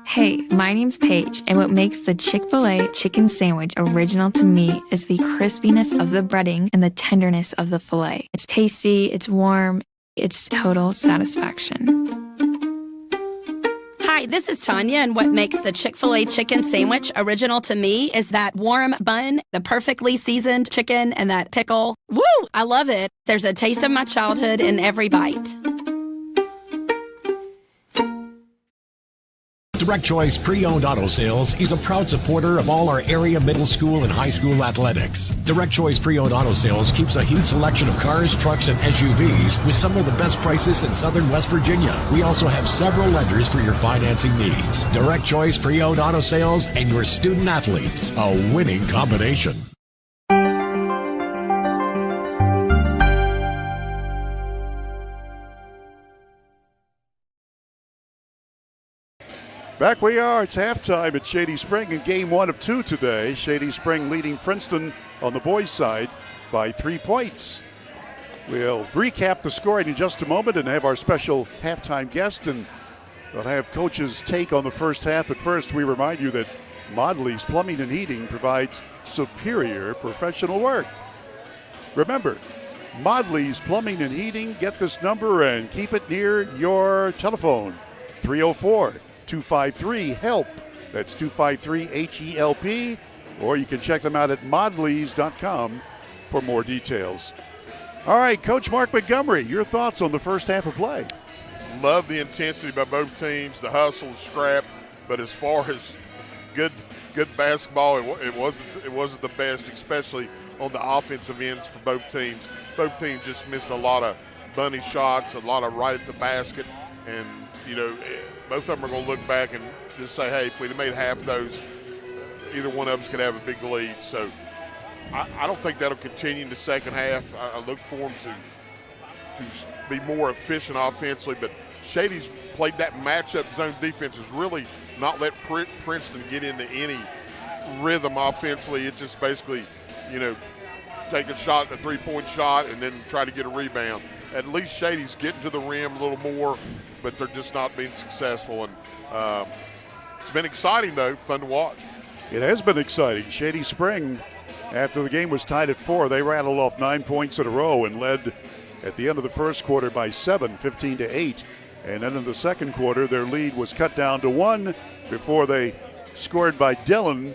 Hey, my name's Paige, and what makes the Chick-fil-A chicken sandwich original to me is the crispiness of the breading and the tenderness of the filet. It's tasty, it's warm, it's total satisfaction. Hi, this is Tanya, and what makes the Chick-fil-A chicken sandwich original to me is that warm bun, the perfectly seasoned chicken, and that pickle. Woo! I love it. There's a taste of my childhood in every bite. Direct Choice Pre-Owned Auto Sales is a proud supporter of all our area middle school and high school athletics. Direct Choice Pre-Owned Auto Sales keeps a huge selection of cars, trucks, and SUVs with some of the best prices in southern West Virginia. We also have several lenders for your financing needs. Direct Choice Pre-Owned Auto Sales and your student athletes, a winning combination. Back we are. It's halftime at Shady Spring in game 1 of 2 today. Shady Spring leading Princeton on the boys' side by 3 points. We'll recap the scoring in just a moment and have our special halftime guest, and we'll have Coach's take on the first half. But first, we remind you that Modley's Plumbing and Heating provides superior professional work. Remember, Modley's Plumbing and Heating. Get this number and keep it near your telephone. 304-253-HELP. That's 253-HELP. Or you can check them out at modleys.com for more details. All right, Coach Mark Montgomery, your thoughts on the first half of play? Love the intensity by both teams, the hustle, scrap. But as far as good basketball, it wasn't the best, especially on the offensive ends for both teams. Both teams just missed a lot of bunny shots, a lot of right at the basket, and both of them are going to look back and just say, hey, if we'd have made half those, either one of us could have a big lead. So I don't think that'll continue in the second half. I look for them to be more efficient offensively, but Shady's played that matchup zone defense, has really not let Princeton get into any rhythm offensively. It's just basically, take a shot, a three-point shot, and then try to get a rebound. At least Shady's getting to the rim a little more, but they're just not being successful. And it's been exciting, though, fun to watch. It has been exciting. Shady Spring, after the game was tied at 4, they rattled off 9 points in a row and led at the end of the first quarter by 7, 15-8. And then in the second quarter, their lead was cut down to 1 before they scored by Dillon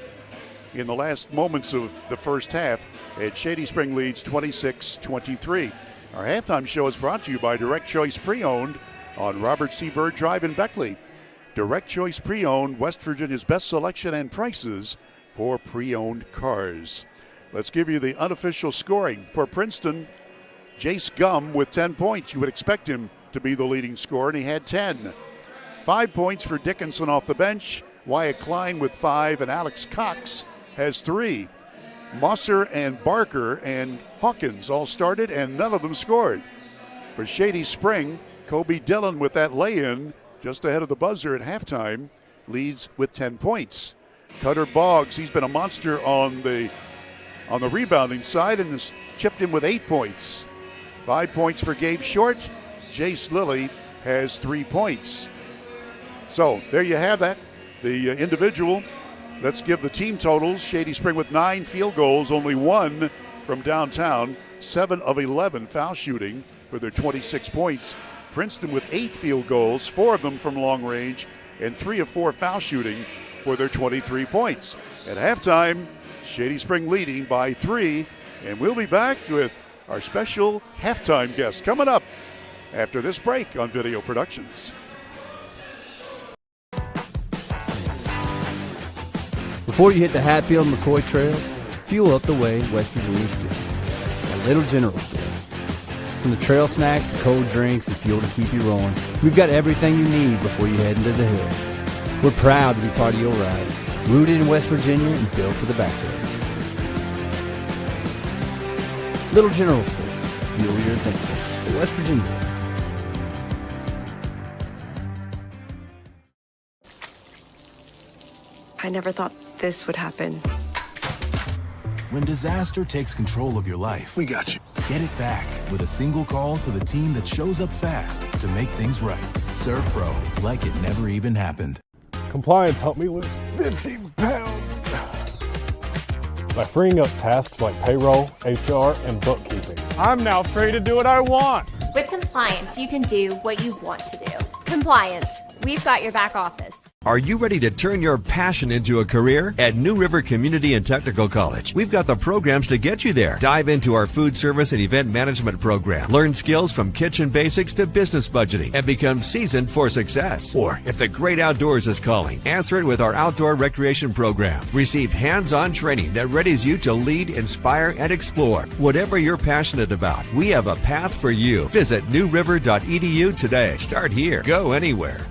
in the last moments of the first half. And Shady Spring leads 26-23. Our halftime show is brought to you by Direct Choice Pre-Owned on Robert C. Byrd Drive in Beckley. Direct Choice Pre-Owned, West Virginia's best selection and prices for pre-owned cars. Let's give you the unofficial scoring. For Princeton, Jace Gum with 10 points. You would expect him to be the leading scorer, and he had 10. 5 points for Dickinson off the bench. Wyatt Klein with 5, and Alex Cox has 3. Mosser and Barker and Hawkins all started, and none of them scored. For Shady Spring, Kobe Dillon with that lay-in just ahead of the buzzer at halftime leads with 10 points. Cutter Boggs, he's been a monster on the rebounding side and has chipped in with 8 points. 5 points for Gabe Short. Jace Lilly has 3 points. So there you have that, the individual. Let's give the team totals. Shady Spring with 9 field goals, only 1 from downtown, 7 of 11 foul shooting for their 26 points. Princeton with 8 field goals, 4 of them from long range, and 3 of 4 foul shooting for their 23 points. At halftime, Shady Spring leading by 3, and we'll be back with our special halftime guest, coming up after this break on Video Productions. Before you hit the Hatfield-McCoy Trail, fuel up the way West Virginians do. A little general store. From the trail snacks to cold drinks and fuel to keep you rolling, we've got everything you need before you head into the hill. We're proud to be part of your ride, rooted in West Virginia and built for the back roads. Little general store. Fuel your thinking. For West Virginia. I never thought this would happen. When disaster takes control of your life, we got you. Get it back with a single call to the team that shows up fast to make things right. Serve Pro, like it never even happened. Compliance helped me lose 50 pounds by freeing up tasks like payroll, HR, and bookkeeping. I'm now free to do what I want. With compliance, you can do what you want to do. Compliance, we've got your back office. Are you ready to turn your passion into a career? At New River Community and Technical College, we've got the programs to get you there. Dive into our food service and event management program. Learn skills from kitchen basics to business budgeting and become seasoned for success. Or if the great outdoors is calling, answer it with our outdoor recreation program. Receive hands-on training that readies you to lead, inspire, and explore. Whatever you're passionate about, we have a path for you. Visit newriver.edu today. Start here. Go anywhere.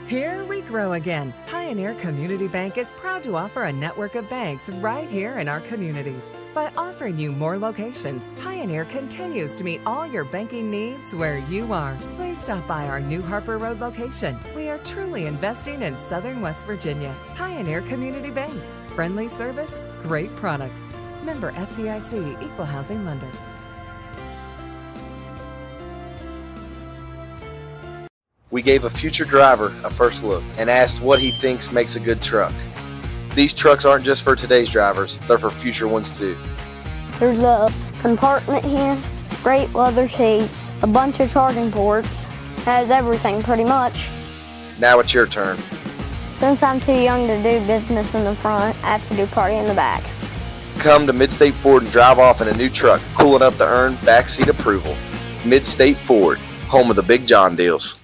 Here we grow again. Pioneer Community Bank is proud to offer a network of banks right here in our communities. By offering you more locations, Pioneer continues to meet all your banking needs where you are. Please stop by our new Harper Road location. We are truly investing in Southern West Virginia. Pioneer Community Bank. Friendly service, great products. Member FDIC, Equal Housing Lender. We gave a future driver a first look and asked what he thinks makes a good truck. These trucks aren't just for today's drivers, they're for future ones too. There's a compartment here, great leather seats, a bunch of charging ports, has everything pretty much. Now it's your turn. Since I'm too young to do business in the front, I have to do party in the back. Come to Midstate Ford and drive off in a new truck, cool enough to earn backseat approval. Midstate Ford, home of the Big John deals.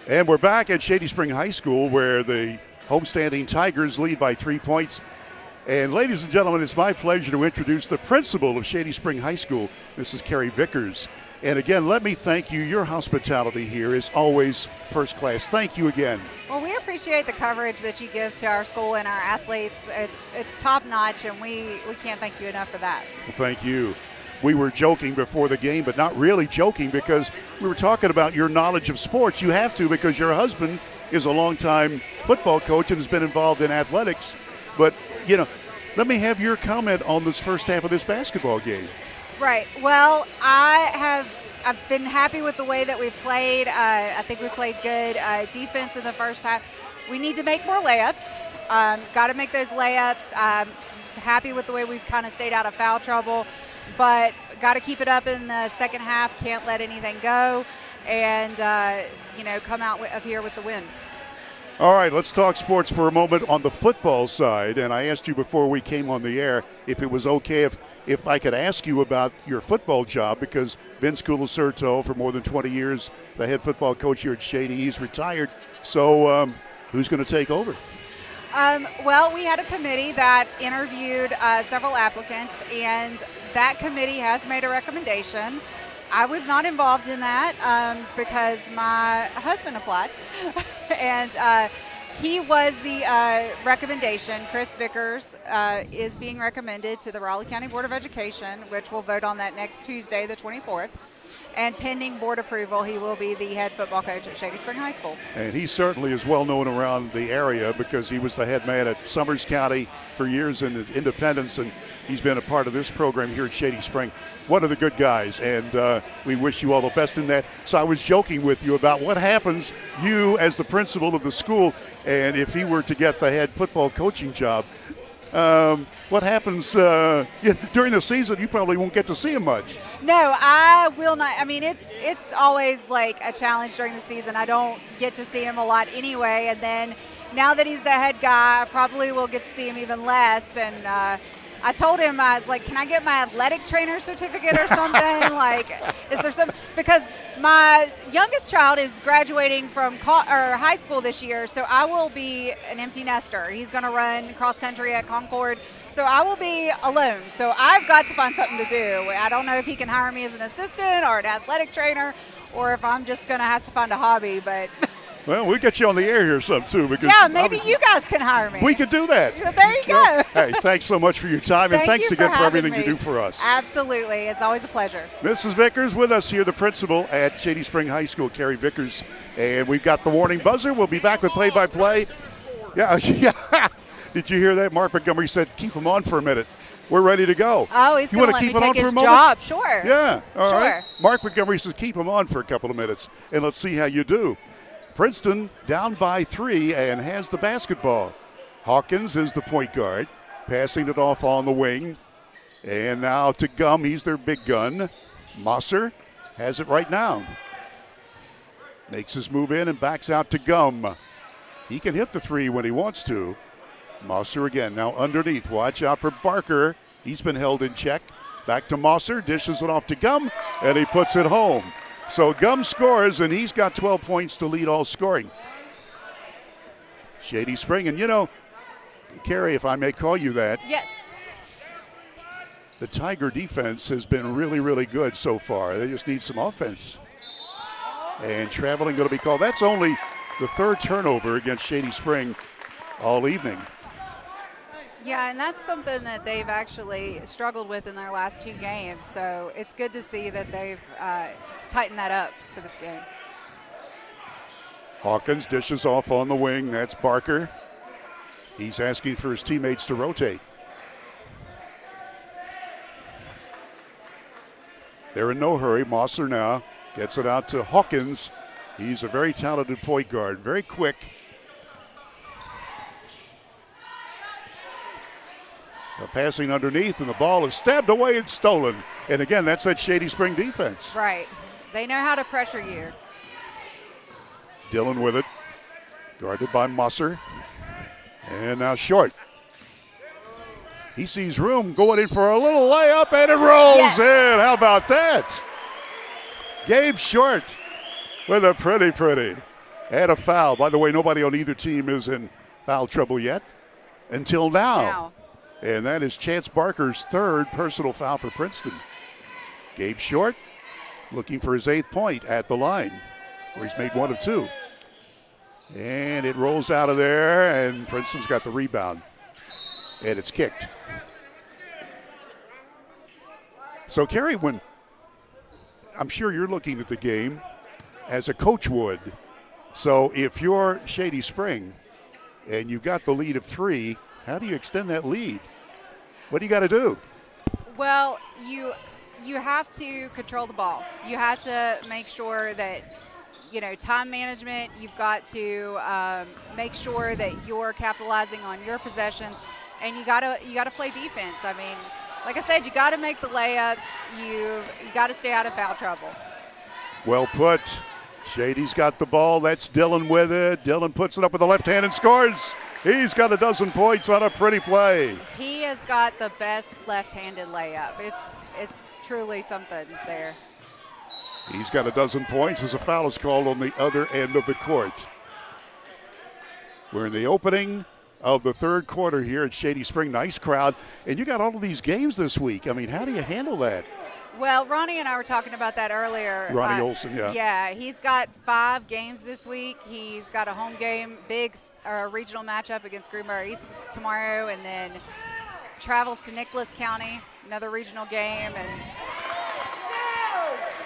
And we're back at Shady Spring High School where the homestanding Tigers lead by 3 points. And ladies and gentlemen, it's my pleasure to introduce the principal of Shady Spring High School, Mrs. Carrie Vickers. And again, let me thank you. Your hospitality here is always first class. Thank you again. Well, we appreciate the coverage that you give to our school and our athletes. It's top notch, and we can't thank you enough for that. Well, thank you. We were joking before the game, but not really joking because we were talking about your knowledge of sports. You have to because your husband is a longtime football coach and has been involved in athletics. But, you know, let me have your comment on this first half of this basketball game. Right. Well, I've been happy with the way that we've played. I think we played good defense in the first half. We need to make more layups. Got to make those layups. Happy with the way we've kind of stayed out of foul trouble. But got to keep it up in the second half. Can't let anything go, and come out of here with the win. All right, let's talk sports for a moment on the football side. And I asked you before we came on the air if it was okay if I could ask you about your football job, because Vince Culacerto, for more than 20 years, the head football coach here at Shady, he's retired. So who's going to take over? Well, we had a committee that interviewed several applicants, and that committee has made a recommendation. I was not involved in that because my husband applied, and he was the recommendation. Chris Vickers is being recommended to the Raleigh County Board of Education, which will vote on that next Tuesday, the 24th. And pending board approval, he will be the head football coach at Shady Spring High School. And he certainly is well known around the area because he was the head man at Summers County for years in Independence, and he's been a part of this program here at Shady Spring. One of the good guys, and we wish you all the best in that. So I was joking with you about what happens, you as the principal of the school, and if he were to get the head football coaching job, what happens during the season? You probably won't get to see him much. No, I will not. I mean, it's always like a challenge during the season. I don't get to see him a lot anyway. And then now that he's the head guy, I probably will get to see him even less. And I told him, I was like, can I get my athletic trainer certificate or something? Like, is there some? Because my youngest child is graduating from high school this year, so I will be an empty nester. He's going to run cross country at Concord, so I will be alone. So I've got to find something to do. I don't know if he can hire me as an assistant or an athletic trainer, or if I'm just going to have to find a hobby, but. Well, we'll get you on the air here some too. Because yeah, maybe you guys can hire me. We could do that. There you go. Hey, thanks so much for your time, and thanks again for everything you do for us. Absolutely. It's always a pleasure. Mrs. Vickers with us here, the principal at Shady Spring High School, Carrie Vickers. And we've got the warning buzzer. We'll be back with play-by-play. Yeah. Did you hear that? Mark Montgomery said, keep him on for a minute. We're ready to go. Oh, he's going to let me take his job. Sure. Yeah. All right. Sure. Mark Montgomery says, keep him on for a couple of minutes, and let's see how you do. Princeton down by 3 and has the basketball. Hawkins is the point guard, passing it off on the wing. And now to Gum, he's their big gun. Mosser has it right now. Makes his move in and backs out to Gum. He can hit the 3 when he wants to. Mosser again, now underneath. Watch out for Barker. He's been held in check. Back to Mosser, dishes it off to Gum, and he puts it home. So Gum scores, and he's got 12 points to lead all scoring. Shady Spring, and you know, Carrie, if I may call you that. Yes. The Tiger defense has been really, really good so far. They just need some offense. And traveling going to be called. That's only the 3rd turnover against Shady Spring all evening. Yeah, and that's something that they've actually struggled with in their last 2 games. So it's good to see that they've tightened that up for this game. Hawkins dishes off on the wing. That's Barker. He's asking for his teammates to rotate. They're in no hurry. Mosser now gets it out to Hawkins. He's a very talented point guard, very quick. Passing underneath, and the ball is stabbed away and stolen. And again, that's that Shady Spring defense. Right. They know how to pressure you. Dillon with it, guarded by Mosser. And now Short. He sees room, going in for a little layup, and it rolls in. How about that? Gabe Short with a pretty. And a foul. By the way, nobody on either team is in foul trouble yet until now. And that is Chance Barker's 3rd personal foul for Princeton. Gabe Short looking for his 8th point at the line, where he's made 1 of 2. And it rolls out of there, and Princeton's got the rebound. And it's kicked. So, Carrie, I'm sure you're looking at the game as a coach would. So if you're Shady Spring and you've got the lead of 3, how do you extend that lead? What do you got to do? Well, you have to control the ball. You have to make sure that, time management, you've got to make sure that you're capitalizing on your possessions, and you got to play defense. I mean, like I said, you got to make the layups. You got to stay out of foul trouble. Well put. Shady's got the ball. That's Dillon with it. Dillon puts it up with the left hand and scores. He's got 12 points on a pretty play. He has got the best left-handed layup. It's truly something there. He's got 12 points as a foul is called on the other end of the court. We're in the opening of the 3rd quarter here at Shady Spring. Nice crowd. And you got all of these games this week. I mean, how do you handle that? Well, Ronnie and I were talking about that earlier. Ronnie Olson, yeah. Yeah, he's got 5 games this week. He's got a home game, big regional matchup against Greenbrier East tomorrow, and then travels to Nicholas County, another regional game. And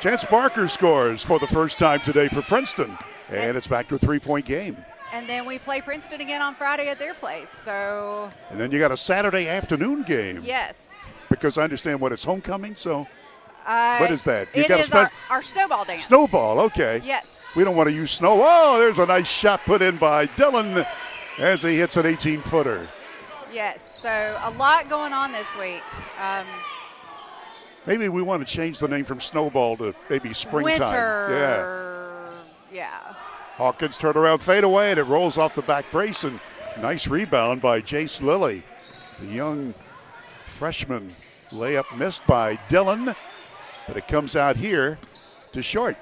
Chance Barker scores for the first time today for Princeton, and it's back to a 3-point game. And then we play Princeton again on Friday at their place. So. And then you got a Saturday afternoon game. Yes. Because I understand what it's homecoming, so. What is that? It is our snowball dance. Snowball, okay. Yes. We don't want to use snow. Oh, there's a nice shot put in by Dylan as he hits an 18-footer. Yes, so a lot going on this week. Maybe we want to change the name from snowball to maybe springtime. Winter. Yeah. Hawkins turnaround fadeaway, and it rolls off the back brace, and nice rebound by Jace Lilly. The young freshman layup missed by Dylan, but it comes out here to Short.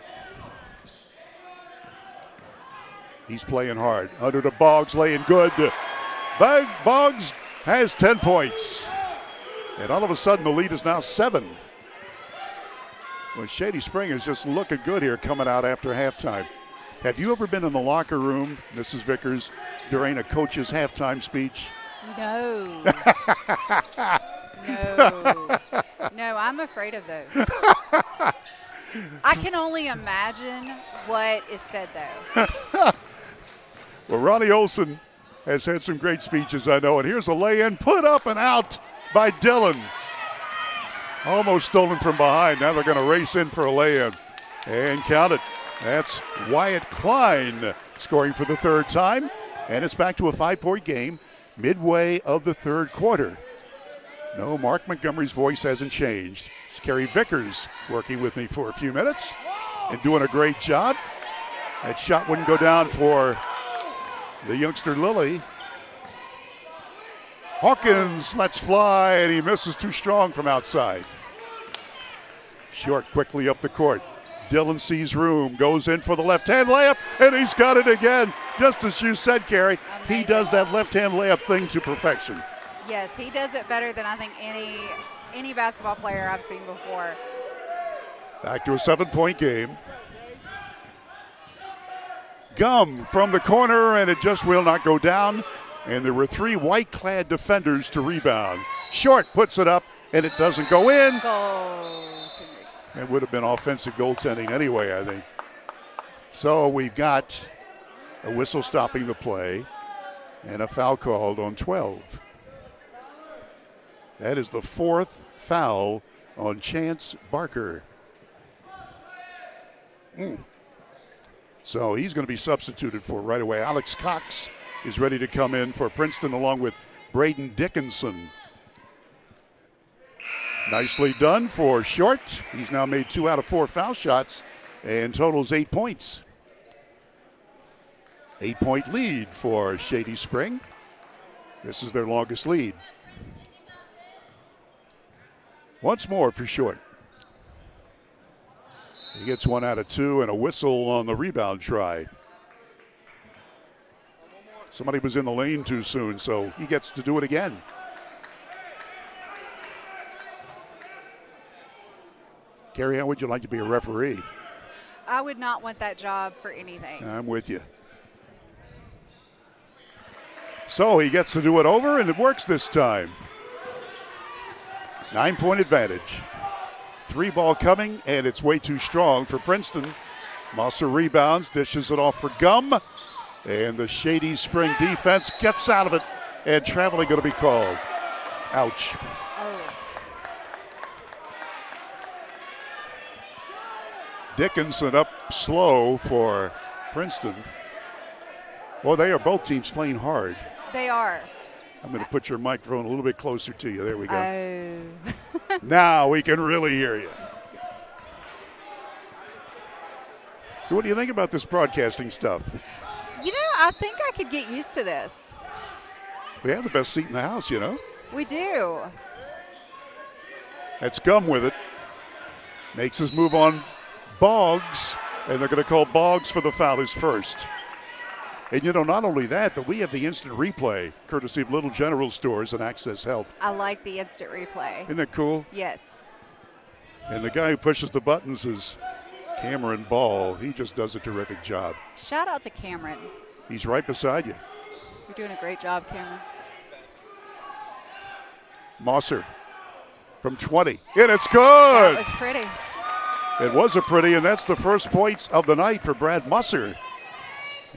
He's playing hard. Under to Boggs, laying good. Boggs has 10 points. And all of a sudden, the lead is now 7. Well, Shady Spring is just looking good here coming out after halftime. Have you ever been in the locker room, Mrs. Vickers, during a coach's halftime speech? No. No, I'm afraid of those. I can only imagine what is said, though. Well, Ronnie Olson has had some great speeches, I know. And here's a lay-in, put up and out by Dylan. Almost stolen from behind. Now they're going to race in for a lay-in. And count it. That's Wyatt Klein scoring for the third time. And it's back to a 5-point game midway of the third quarter. No, Mark Montgomery's voice hasn't changed. It's Kerry Vickers working with me for a few minutes and doing a great job. That shot wouldn't go down for the youngster Lilly. Hawkins lets fly, and he misses too strong from outside. Short quickly up the court. Dylan sees room, goes in for the left-hand layup, and he's got it again. Just as you said, Carrie, he does that left-hand layup thing to perfection. Yes, he does it better than I think any basketball player I've seen before. Back to a 7-point game. Gum from the corner, and it just will not go down. And there were 3 white-clad defenders to rebound. Short puts it up, and it doesn't go in. It would have been offensive goaltending anyway, I think. So we've got a whistle stopping the play and a foul called on 12. That is the 4th foul on Chance Barker. So he's going to be substituted for right away. Alex Cox is ready to come in for Princeton along with Braden Dickinson. Nicely done for Short. He's now made 2 out of 4 foul shots and totals 8 points. 8-point lead for Shady Spring. This is their longest lead. Once more for Short. He gets 1 out of 2 and a whistle on the rebound try. Somebody was in the lane too soon, so he gets to do it again. Carrie, how would you like to be a referee? I would not want that job for anything. I'm with you. So he gets to do it over, and it works this time. 9-point advantage. 3-ball coming, and it's way too strong for Princeton. Mosser rebounds, dishes it off for Gum, and the Shady Spring defense gets out of it, and traveling going to be called. Ouch. Dickinson up slow for Princeton. Well, they are both teams playing hard. They are. I'm going to put your microphone a little bit closer to you. There we go. Now we can really hear you. So what do you think about this broadcasting stuff? You know, I think I could get used to this. We have the best seat in the house, you know. We do. That's Gum with it. Makes his move on Boggs, and they're going to call Boggs for the foul his first. And, you know, not only that, but we have the instant replay, courtesy of Little General Stores and Access Health. I like the instant replay. Isn't that cool? Yes. And the guy who pushes the buttons is Cameron Ball. He just does a terrific job. Shout out to Cameron. He's right beside you. You're doing a great job, Cameron. Mosser from 20. And it's good. That was pretty. It was a pretty, and that's the first points of the night for Brad Musser.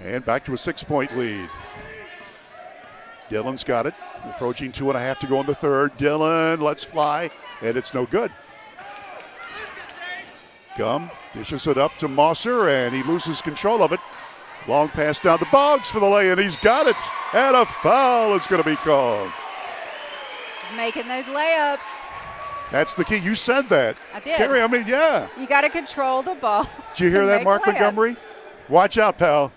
And back to a 6-point lead. Dillon's got it. Approaching 2.5 to go in the third. Dillon lets fly, and it's no good. Gum dishes it up to Mosser, and he loses control of it. Long pass down to Boggs for the lay, and he's got it. And a foul is going to be called. Making those layups. That's the key. You said that. I did. Carrie, I mean, yeah. You got to control the ball. Did you hear that, Mark layups. Montgomery? Watch out, pal.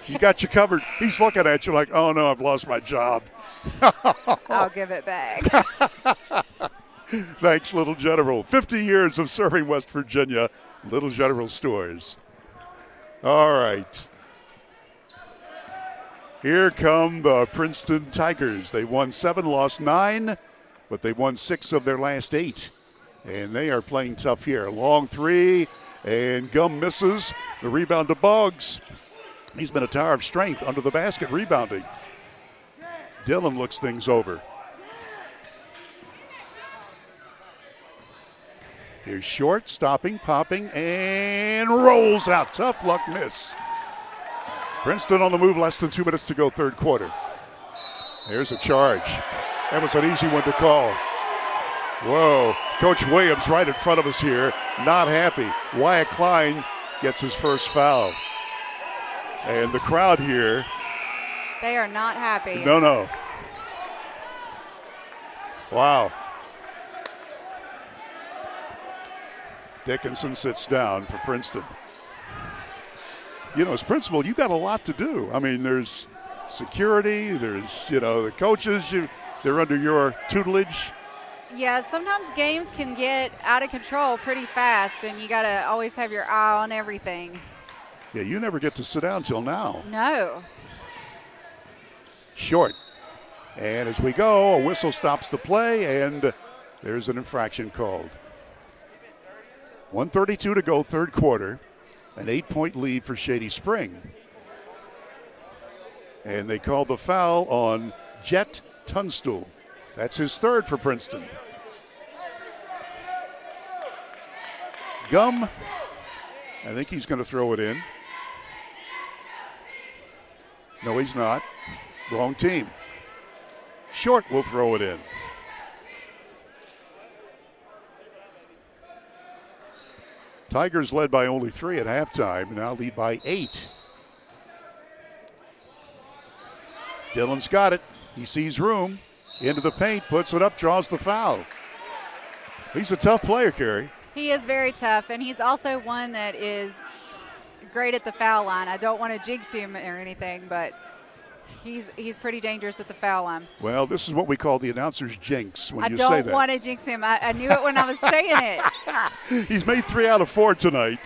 He got you covered. He's looking at you like, oh, no, I've lost my job. I'll give it back. Thanks, Little General. 50 years of serving West Virginia. Little General Stores. All right. Here come the Princeton Tigers. They won 7, lost 9, but they won 6 of their last 8. And they are playing tough here. Long 3, and Gum misses. The rebound to Boggs. He's been a tower of strength under the basket rebounding. Dillon looks things over. Here's Short, stopping, popping, and rolls out. Tough luck miss. Princeton on the move, less than 2 minutes to go, third quarter. There's a charge. That was an easy one to call. Whoa, Coach Williams right in front of us here, not happy. Wyatt Klein gets his first foul. And the crowd here. They are not happy. No. Wow. Dickinson sits down for Princeton. You know, as principal, you got a lot to do. I mean, there's security, there's, the coaches, they're under your tutelage. Yeah, sometimes games can get out of control pretty fast, and you got to always have your eye on everything. Yeah, you never get to sit down till now. No. Short. And as we go, a whistle stops the play, and there's an infraction called. 1:32 to go, third quarter. An 8-point lead for Shady Spring. And they called the foul on Jet Tunstall. That's his third for Princeton. Gum, I think he's going to throw it in. No, he's not. Wrong team. Short will throw it in. Tigers led by only 3 at halftime, now lead by 8. Dillon's got it. He sees room. Into the paint, puts it up, draws the foul. He's a tough player, Carrie. He is very tough, and he's also one that is great at the foul line. I don't want to jinx him or anything, but he's pretty dangerous at the foul line. Well, this is what we call the announcer's jinx when you say I that. don't want to jinx him. I knew it when I was saying it. He's made 3 out of 4 tonight.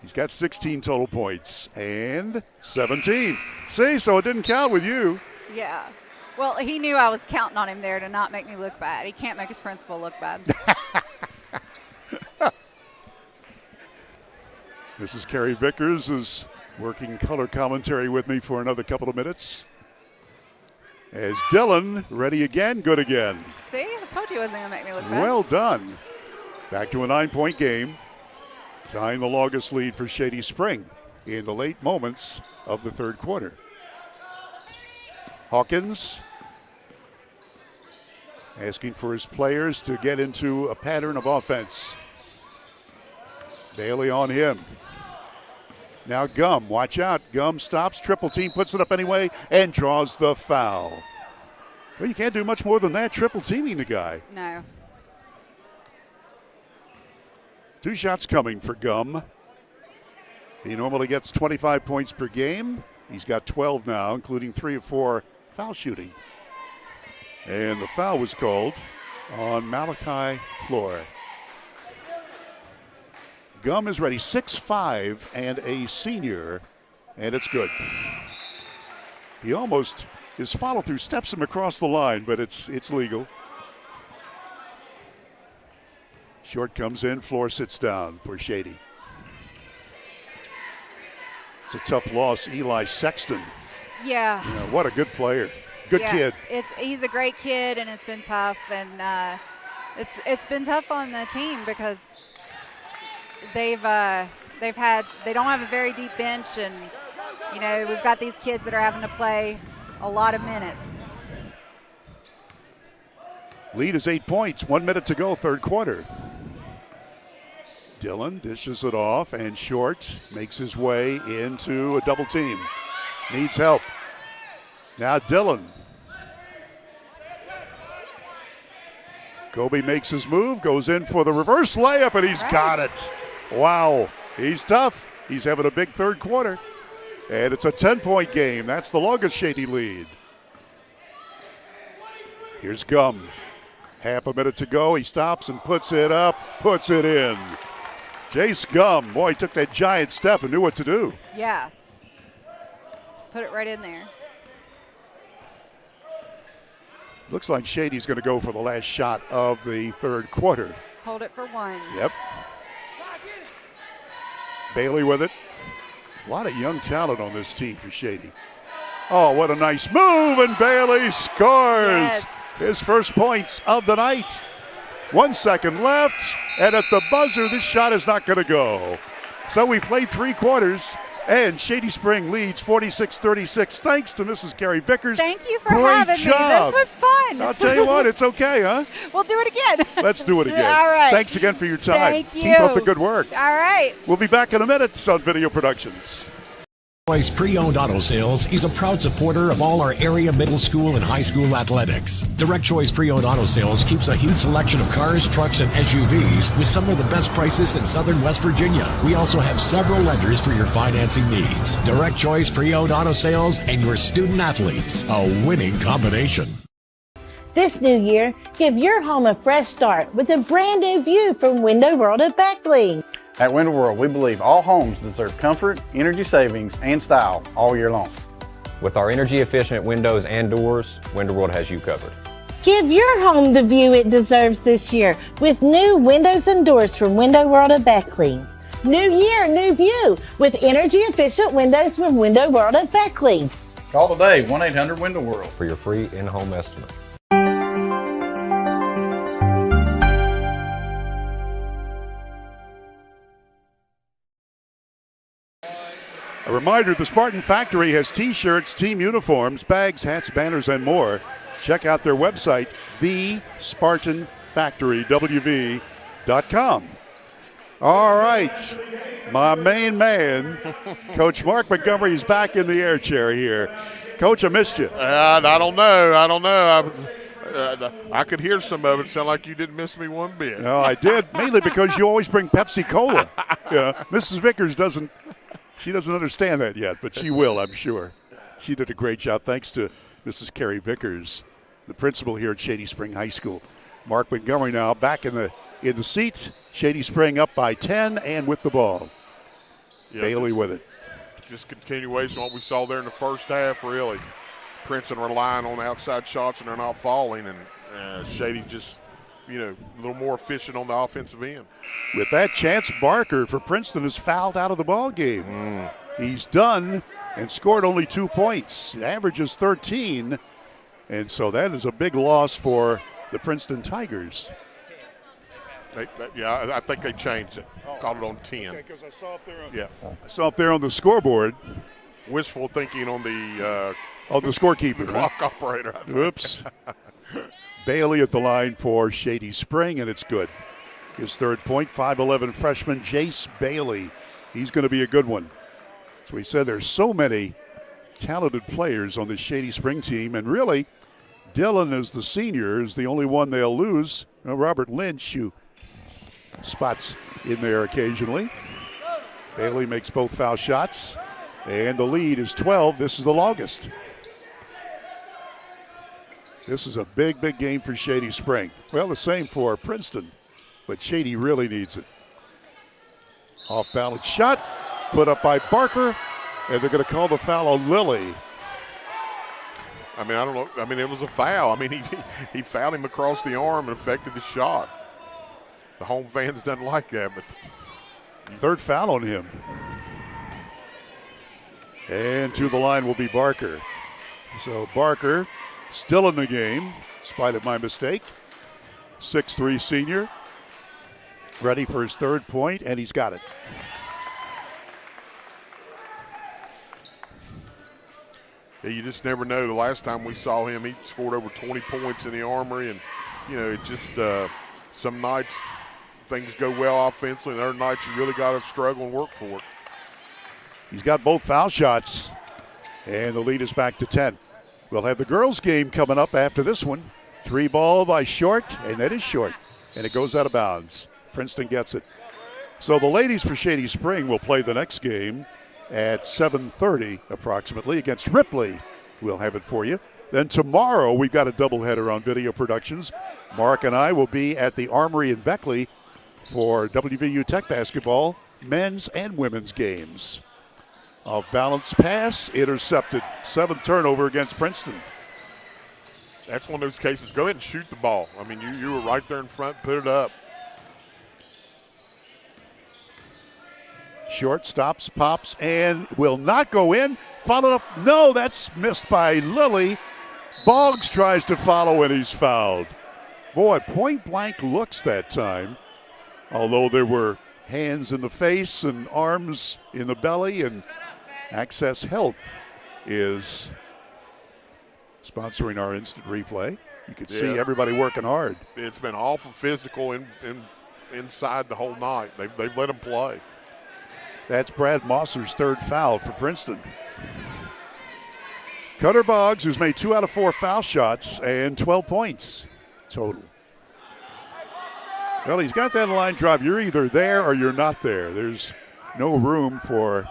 He's got 16 total points and 17. See, so it didn't count with you. Yeah. Well, he knew I was counting on him there to not make me look bad. He can't make his principal look bad. This is Carrie Vickers, who's working color commentary with me for another couple of minutes. As Dillon, ready again, good again. See, I told you he wasn't going to make me look bad. Well done. Back to a 9-point game. Tying the longest lead for Shady Spring in the late moments of the third quarter. Hawkins asking for his players to get into a pattern of offense. Bailey on him. Now Gum, watch out. Gum stops, triple team, puts it up anyway, and draws the foul. Well, you can't do much more than that, triple teaming the guy. No. 2 shots coming for Gum. He normally gets 25 points per game. He's got 12 now, including 3 of 4 foul shooting. And the foul was called on Malachi Floor. Gum is ready, 6'5", and a senior, and it's good. He almost, his follow-through steps him across the line, but it's legal. Short comes in, Floor sits down for Shady. It's a tough loss, Eli Sexton. Yeah. What a good player. Good kid. He's a great kid, and it's been tough. And It's been tough on the team because they don't have a very deep bench, and we've got these kids that are having to play a lot of minutes. Lead is 8 points. 1 minute to go, third quarter. Dillon dishes it off, and Short makes his way into a double team. Needs help. Now Dillon. Kobe makes his move, goes in for the reverse layup, and he's got it. Wow, he's tough. He's having a big third quarter. And it's a 10-point game. That's the longest Shady lead. Here's Gum. Half a minute to go. He stops and puts it up, puts it in. Jace Gum, boy, he took that giant step and knew what to do. Yeah. Put it right in there. Looks like Shady's going to go for the last shot of the third quarter. Hold it for one. Yep. Bailey with it. A lot of young talent on this team for Shady. Oh, what a nice move, and Bailey scores. Yes. His first points of the night. 1 second left, and at the buzzer, this shot is not going to go. So we played 3 quarters, and Shady Spring leads 46-36 thanks to Mrs. Carrie Vickers. Thank you for Great having job. me. This was fun. I'll tell you what, it's okay, huh? We'll do it again. Let's do it again. All right. Thanks again for your time. Thank you. Keep up the good work. All right. We'll be back in a minute on Video Productions. Pre-owned auto sales is a proud supporter of all our area middle school and high school athletics. Direct Choice Pre-owned auto sales keeps a huge selection of cars, trucks, and SUVs with some of the best prices in southern West Virginia. We also have several lenders for your financing needs. Direct Choice Pre-owned auto sales and your student athletes, a winning combination. This new year, give your home a fresh start with a brand new view from Window World at Beckley. At Window World, we believe all homes deserve comfort, energy savings, and style all year long. With our energy-efficient windows and doors, Window World has you covered. Give your home the view it deserves this year with new windows and doors from Window World at Beckley. New year, new view with energy-efficient windows from Window World at Beckley. Call today, 1-800-WINDOW-WORLD. For your free in-home estimate. A reminder, the Spartan Factory has t-shirts, team uniforms, bags, hats, banners, and more. Check out their website, thespartanfactorywv.com. All right, my main man, Coach Mark Montgomery, is back in the air chair here. Coach, I missed you. I don't know. I could hear some of it. Sound like you didn't miss me one bit. No, I did, mainly because you always bring Pepsi Cola. Yeah, Mrs. Vickers doesn't understand that yet, but she will, I'm sure. She did a great job. Thanks to Mrs. Carrie Vickers, the principal here at Shady Spring High School. Mark Montgomery now back in the seat. Shady Spring up by 10 and with the ball. Yeah, Bailey with it. Just continuation of what we saw there in the first half, really. Princeton relying on outside shots and they're not falling, and Shady just, a little more efficient on the offensive end. With that, Chance Barker for Princeton is fouled out of the ball game. He's done and scored only 2 points. The average is 13, and so that is a big loss for the Princeton Tigers. I think they changed it. Called it on 10. Okay, because I saw up there on the scoreboard. Wishful thinking on the scorekeeper. Clock operator. Oops. Bailey at the line for Shady Spring, and it's good. His third point, 5'11" freshman Jace Bailey. He's going to be a good one. So we said there's so many talented players on the Shady Spring team, and really, Dillon as the senior is the only one they'll lose. Robert Lynch, who spots in there occasionally. Bailey makes both foul shots, and the lead is 12. This is the longest. This is a big, big game for Shady Spring. Well, the same for Princeton, but Shady really needs it. Off-balance shot, put up by Barker, and they're going to call the foul on Lilly. I don't know. It was a foul. He fouled him across the arm and affected the shot. The home fans doesn't like that, but third foul on him. And to the line will be Barker. So Barker still in the game, in spite of my mistake. 6'3" senior. Ready for his third point, and he's got it. Yeah, you just never know. The last time we saw him, he scored over 20 points in the Armory, and, it just some nights things go well offensively, and other nights you really got to struggle and work for it. He's got both foul shots, and the lead is back to 10. We'll have the girls' game coming up after this one. 3 ball by Short, and that is short, and it goes out of bounds. Princeton gets it. So the ladies for Shady Spring will play the next game at 7:30 approximately against Ripley. We'll have it for you. Then tomorrow we've got a doubleheader on Video Productions. Mark and I will be at the Armory in Beckley for WVU Tech basketball, men's and women's games. Off balance pass, intercepted. 7th turnover against Princeton. That's one of those cases. Go ahead and shoot the ball. I mean, you were right there in front, put it up. Short stops, pops, and will not go in. Followed up. No, that's missed by Lilly. Boggs tries to follow, and he's fouled. Boy, point blank looks that time. Although there were hands in the face and arms in the belly, and Access Health is sponsoring our instant replay. You can see everybody working hard. It's been awful physical inside the whole night. They've let them play. That's Brad Mosser's 3rd foul for Princeton. Cutter Boggs, who's made 2 out of 4 foul shots and 12 points total. Well, he's got that line drive. You're either there or you're not there. There's no room for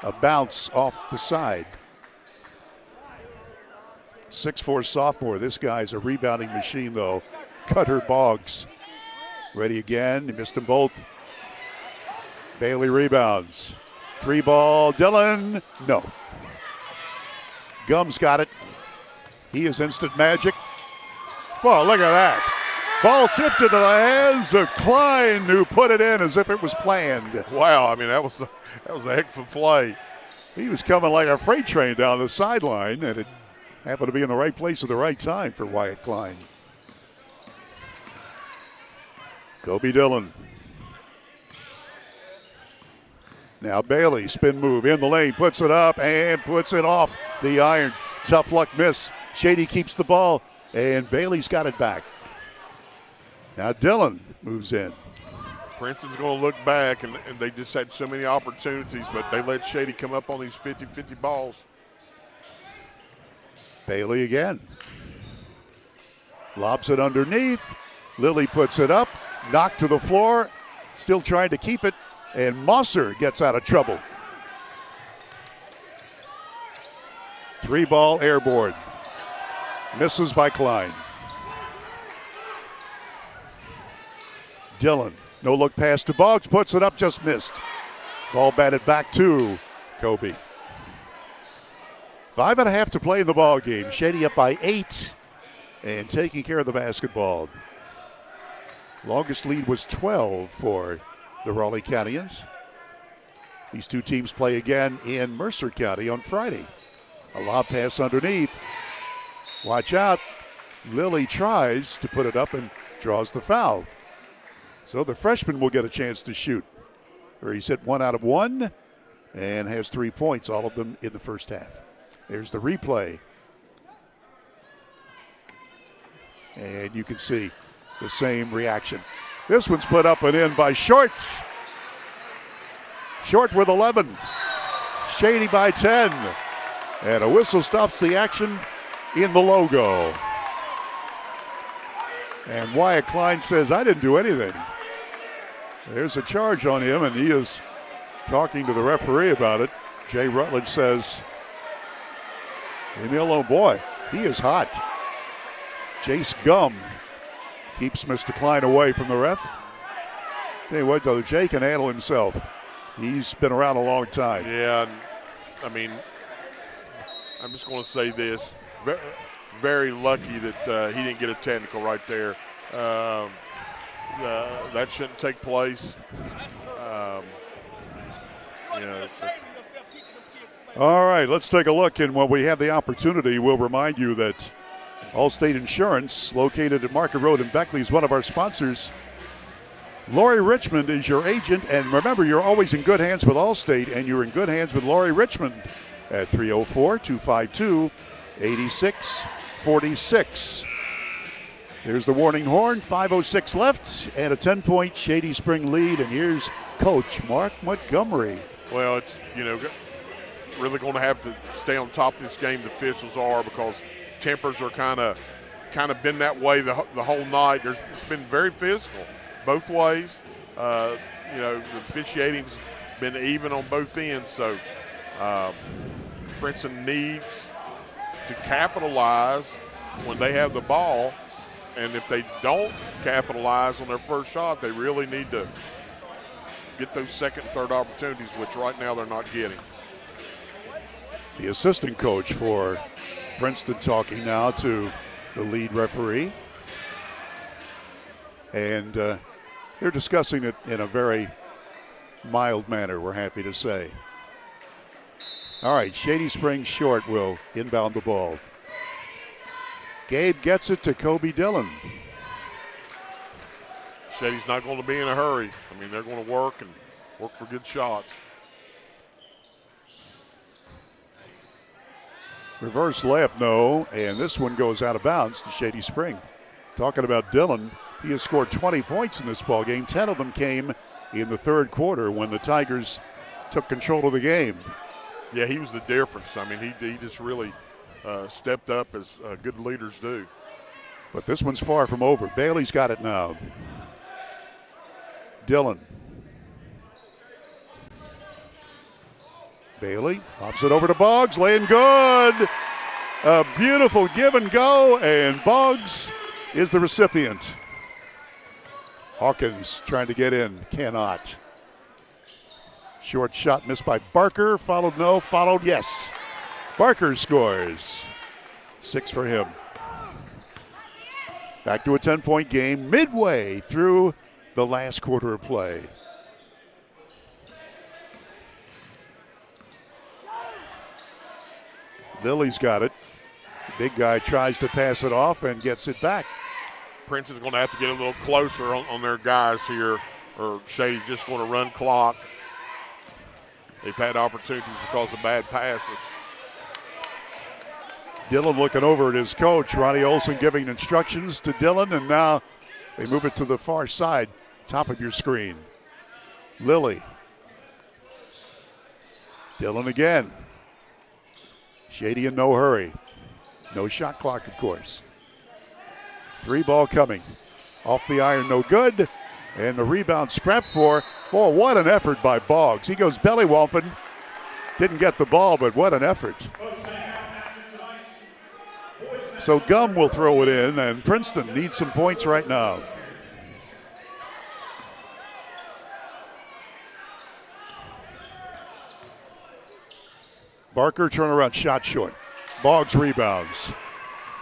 a bounce off the side. 6'4" sophomore. This guy's a rebounding machine, though. Cutter Boggs. Ready again. He missed them both. Bailey rebounds. 3 ball. Dillon. No. Gum's got it. He is instant magic. Well, look at that. Ball tipped into the hands of Klein, who put it in as if it was planned. Wow, I mean, that was a heck of a play. He was coming like a freight train down the sideline, and it happened to be in the right place at the right time for Wyatt Klein. Kobe Dillon. Now Bailey, spin move in the lane, puts it up and puts it off the iron. Tough luck miss. Shady keeps the ball, and Bailey's got it back. Now Dillon moves in. Princeton's going to look back, and they just had so many opportunities, but they let Shady come up on these 50-50 balls. Bailey again. Lobs it underneath. Lilly puts it up, knocked to the floor, still trying to keep it, and Mosser gets out of trouble. 3 ball airborne. Misses by Klein. Dillon, no look pass to Boggs, puts it up, just missed. Ball batted back to Kobe. 5.5 to play in the ball game. Shady up by 8 and taking care of the basketball. Longest lead was 12 for the Raleigh Countyans. These two teams play again in Mercer County on Friday. A lob pass underneath. Watch out. Lilly tries to put it up and draws the foul. So the freshman will get a chance to shoot. He's hit 1 out of 1 and has 3 points, all of them in the first half. There's the replay. And you can see the same reaction. This one's put up and in by Short. Short with 11. Shady by 10. And a whistle stops the action in the logo. And Wyatt Klein says, I didn't do anything. There's a charge on him, and he is talking to the referee about it. Jay Rutledge says, leave me alone. Boy, he is hot. Jace Gum keeps Mr. Klein away from the ref. Tell you what, though, Jay can handle himself. He's been around a long time. Yeah, I mean, I'm just going to say this. Very lucky that he didn't get a technical right there. That shouldn't take place. All right, let's take a look. And when we have the opportunity, we'll remind you that Allstate Insurance, located at Market Road in Beckley, is one of our sponsors. Lori Richmond is your agent, and remember, you're always in good hands with Allstate, and you're in good hands with Lori Richmond at 304-252-8646. There's the warning horn, 5:06 left, and a 10-point Shady Spring lead, and here's Coach Mark Montgomery. Well, it's, really going to have to stay on top of this game, the officials are, because tempers are kind of been that way the whole night. It's been very physical both ways. The officiating's been even on both ends, so Princeton needs to capitalize when they have the ball, and if they don't capitalize on their first shot, they really need to get those second and third opportunities, which right now they're not getting. The assistant coach for Princeton talking now to the lead referee. And they're discussing it in a very mild manner, we're happy to say. All right, Shady Springs Short will inbound the ball. Gabe gets it to Kobe Dillon. Shady's not going to be in a hurry. I mean, they're going to work for good shots. Reverse layup, no, and this one goes out of bounds to Shady Spring. Talking about Dillon, he has scored 20 points in this ball game. 10 of them came in the third quarter when the Tigers took control of the game. Yeah, he was the difference. I mean, he just really stepped up as good leaders do. But this one's far from over. Bailey's got it now. Dillon. Bailey pops it over to Boggs, laying good. A beautiful give and go, and Boggs is the recipient. Hawkins trying to get in, cannot. Short shot missed by Barker, followed no, followed yes. Barker scores. 6 for him. Back to a 10-point game midway through the last quarter of play. Lily's got it. Big guy tries to pass it off and gets it back. Prince is going to have to get a little closer on their guys here, or Shady just going to run clock. They've had opportunities because of bad passes. Dillon looking over at his coach. Ronnie Olson giving instructions to Dillon, and now they move it to the far side, top of your screen. Lily. Dillon again. Shady in no hurry. No shot clock, of course. 3 ball coming. Off the iron, no good. And the rebound scrapped for. Oh, what an effort by Boggs. He goes belly whomping. Didn't get the ball, but what an effort. So Gum will throw it in, and Princeton needs some points right now. Barker turnaround shot short. Boggs rebounds.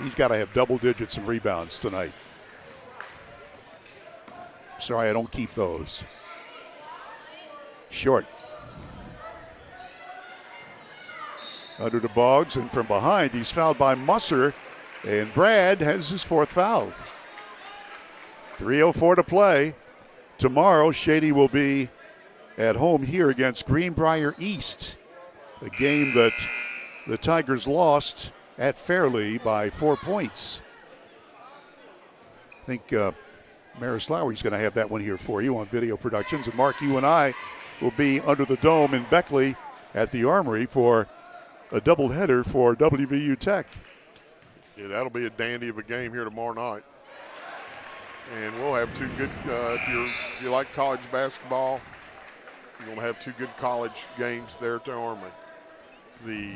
He's got to have double digits in rebounds tonight. Sorry, I don't keep those. Short. Under to Boggs, and from behind, he's fouled by Musser, and Brad has his 4th foul. 3:04 to play. Tomorrow, Shady will be at home here against Greenbrier East, a game that the Tigers lost at Fairleigh by 4 points. I think Maris Lowry's going to have that one here for you on Video Productions. And Mark, you and I will be under the dome in Beckley at the Armory for a doubleheader for WVU Tech. Yeah, that'll be a dandy of a game here tomorrow night. And we'll have 2 good, if you like college basketball, you're going to have 2 good college games there at the Armory. The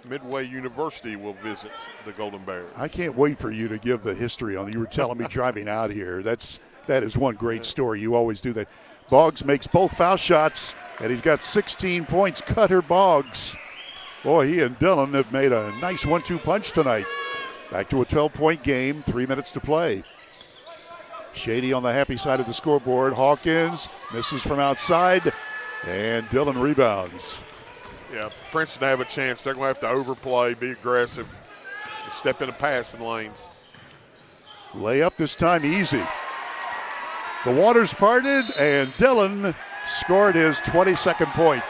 Midway University will visit the Golden Bears. I can't wait for you to give the history on it. You were telling me driving out here. That is one great story. You always do that. Boggs makes both foul shots, and he's got 16 points. Cutter Boggs. Boy, he and Dillon have made a nice 1-2 punch tonight. Back to a 12-point game, 3 minutes to play. Shady on the happy side of the scoreboard. Hawkins misses from outside, and Dillon rebounds. Yeah, Princeton to have a chance, they're going to have to overplay, be aggressive, and step into passing lanes. Layup this time easy. The waters parted, and Dillon scored his 22nd point.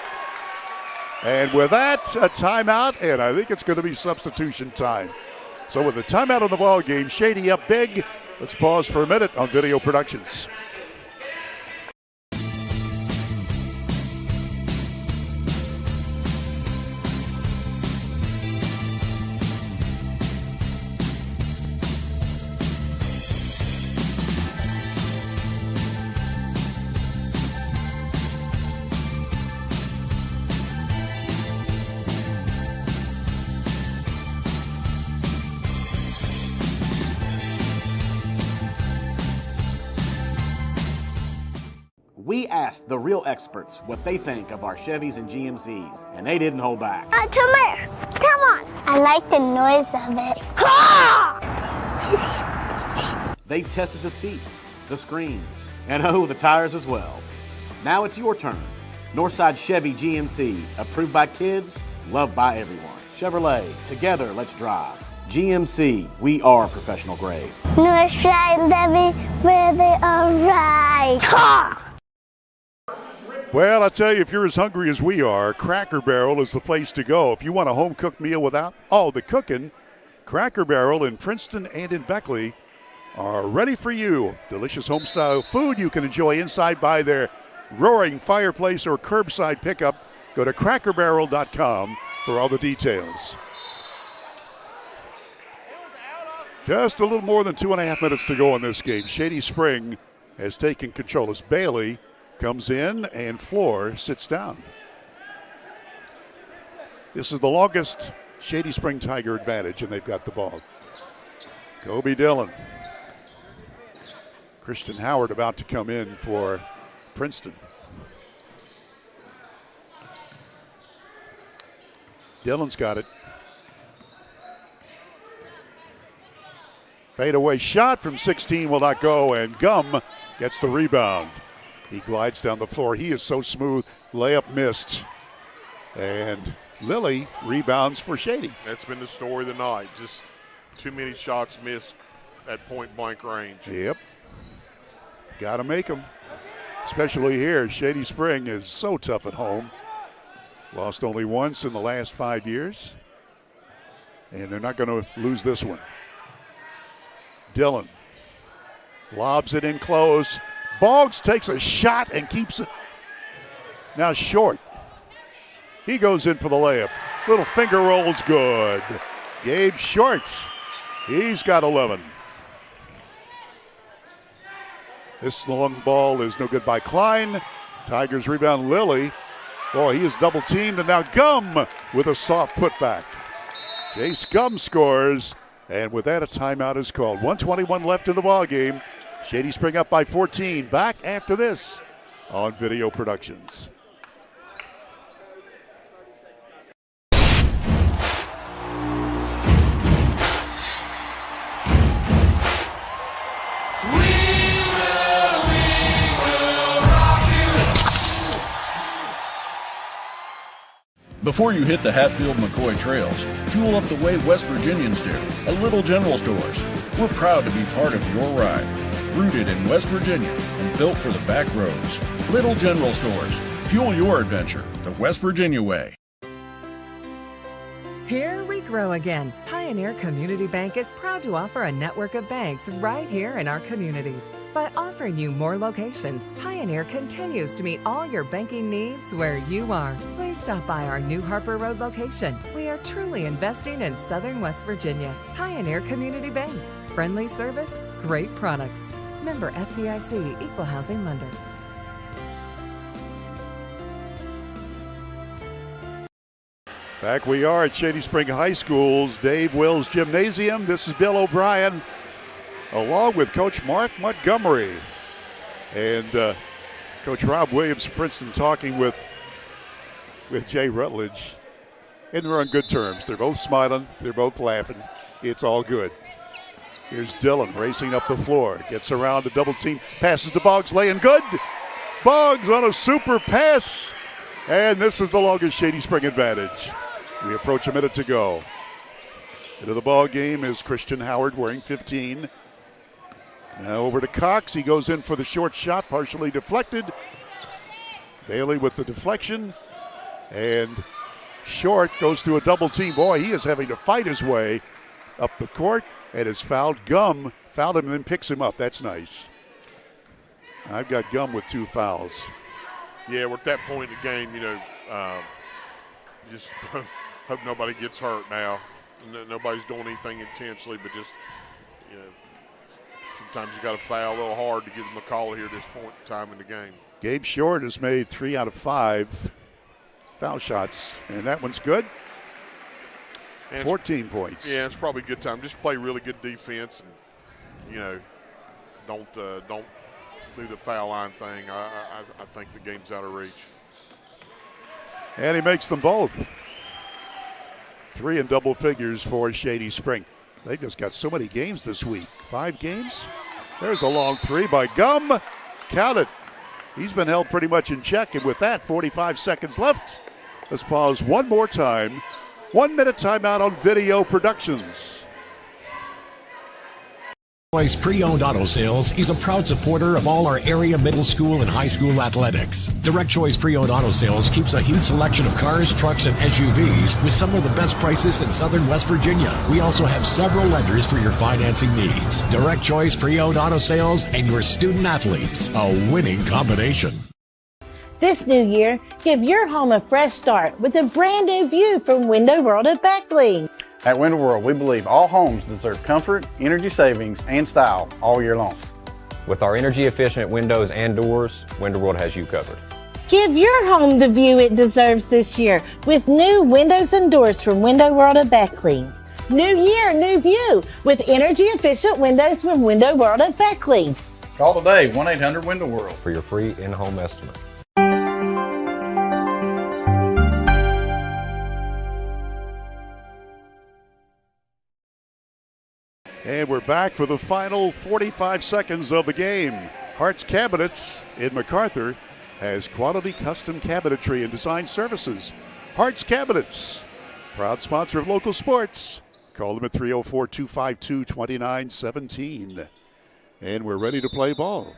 And with that, a timeout, and I think it's going to be substitution time. So with a timeout on the ball game, Shady up big. Let's pause for a minute on Video Productions. We asked the real experts what they think of our Chevys and GMCs, and they didn't hold back. Come here. Come on. I like the noise of it. They tested the seats, the screens, and the tires as well. Now it's your turn. Northside Chevy GMC, approved by kids, loved by everyone. Chevrolet, together let's drive. GMC, we are professional grade. Northside Chevy, where they are right. Well, I'll tell you, if you're as hungry as we are, Cracker Barrel is the place to go. If you want a home-cooked meal without all the cooking, Cracker Barrel in Princeton and in Beckley are ready for you. Delicious home-style food you can enjoy inside by their roaring fireplace or curbside pickup. Go to crackerbarrel.com for all the details. Just a little more than 2.5 minutes to go in this game. Shady Spring has taken control as Bailey comes in and Floor sits down. This is the longest Shady Spring Tiger advantage, and they've got the ball. Kobe Dillon. Christian Howard about to come in for Princeton. Dillon's got it. Fadeaway shot from 16 will not go, and Gum gets the rebound. He glides down the floor. He is so smooth. Layup missed. And Lilly rebounds for Shady. That's been the story of the night. Just too many shots missed at point-blank range. Yep. Got to make them. Especially here. Shady Spring is so tough at home. Lost only once in the last 5 years. And they're not going to lose this one. Dillon lobs it in close. Boggs takes a shot and keeps it now short. He goes in for the layup. Little finger roll's good. Gabe Shorts, he's got 11. This long ball is no good by Klein. Tigers rebound Lilly. Boy, he is double teamed, and now Gum with a soft putback. Jace Gum scores, and with that a timeout is called. 1:21 left in the ball game. Shady Spring up by 14. Back after this on Video Productions. Before you hit the Hatfield-McCoy trails, fuel up the way West Virginians do at Little General Stores. We're proud to be part of your ride. Rooted in West Virginia and built for the back roads. Little General Stores. Fuel your adventure the West Virginia way. Here we grow again. Pioneer Community Bank is proud to offer a network of banks right here in our communities. By offering you more locations, Pioneer continues to meet all your banking needs where you are. Please stop by our new Harper Road location. We are truly investing in Southern West Virginia. Pioneer Community Bank. Friendly service, great products. Member FDIC, Equal Housing Lender. Back we are at Shady Spring High School's Dave Wills Gymnasium. This is Bill O'Brien, along with Coach Mark Montgomery. And Coach Rob Williams of Princeton talking with Jay Rutledge. And they're on good terms. They're both smiling. They're both laughing. It's all good. Here's Dillon racing up the floor. Gets around the double team. Passes to Boggs, laying good. Boggs on a super pass. And this is the longest Shady Spring advantage. We approach a minute to go. Into the ball game is Christian Howard wearing 15. Now over to Cox. He goes in for the short shot, partially deflected. Bailey with the deflection. And Short goes through a double team. Boy, he is having to fight his way up the court and is fouled. Gum fouled him and then picks him up. That's nice. I've got Gum with 2 fouls. Yeah, we're at that point in the game, just hope nobody gets hurt now. Nobody's doing anything intentionally, but just, sometimes you got to foul a little hard to give them a call here at this point in time in the game. Gabe Short has made 3 out of 5 foul shots, and that one's good. And 14 points. Yeah, it's probably a good time. Just play really good defense and, don't do the foul line thing. I think the game's out of reach. And he makes them both. 3 in double figures for Shady Spring. They just got so many games this week. 5 games. There's a long 3 by Gum. Count it. He's been held pretty much in check. And with that, 45 seconds left. Let's pause one more time. 1 minute timeout on Video Productions. Choice Pre-Owned Auto Sales is a proud supporter of all our area middle school and high school athletics. Direct Choice Pre-Owned Auto Sales keeps a huge selection of cars, trucks, and SUVs with some of the best prices in southern West Virginia. We also have several lenders for your financing needs. Direct Choice Pre-Owned Auto Sales and your student athletes, a winning combination. This new year, give your home a fresh start with a brand new view from Window World at Beckley. At Window World, we believe all homes deserve comfort, energy savings, and style all year long. With our energy-efficient windows and doors, Window World has you covered. Give your home the view it deserves this year with new windows and doors from Window World at Beckley. New year, new view with energy-efficient windows from Window World at Beckley. Call today, 1-800-WINDOW-WORLD for your free in-home estimate. And we're back for the final 45 seconds of the game. Hart's Cabinets in MacArthur has quality custom cabinetry and design services. Hart's Cabinets, proud sponsor of local sports. Call them at 304-252-2917. And we're ready to play ball.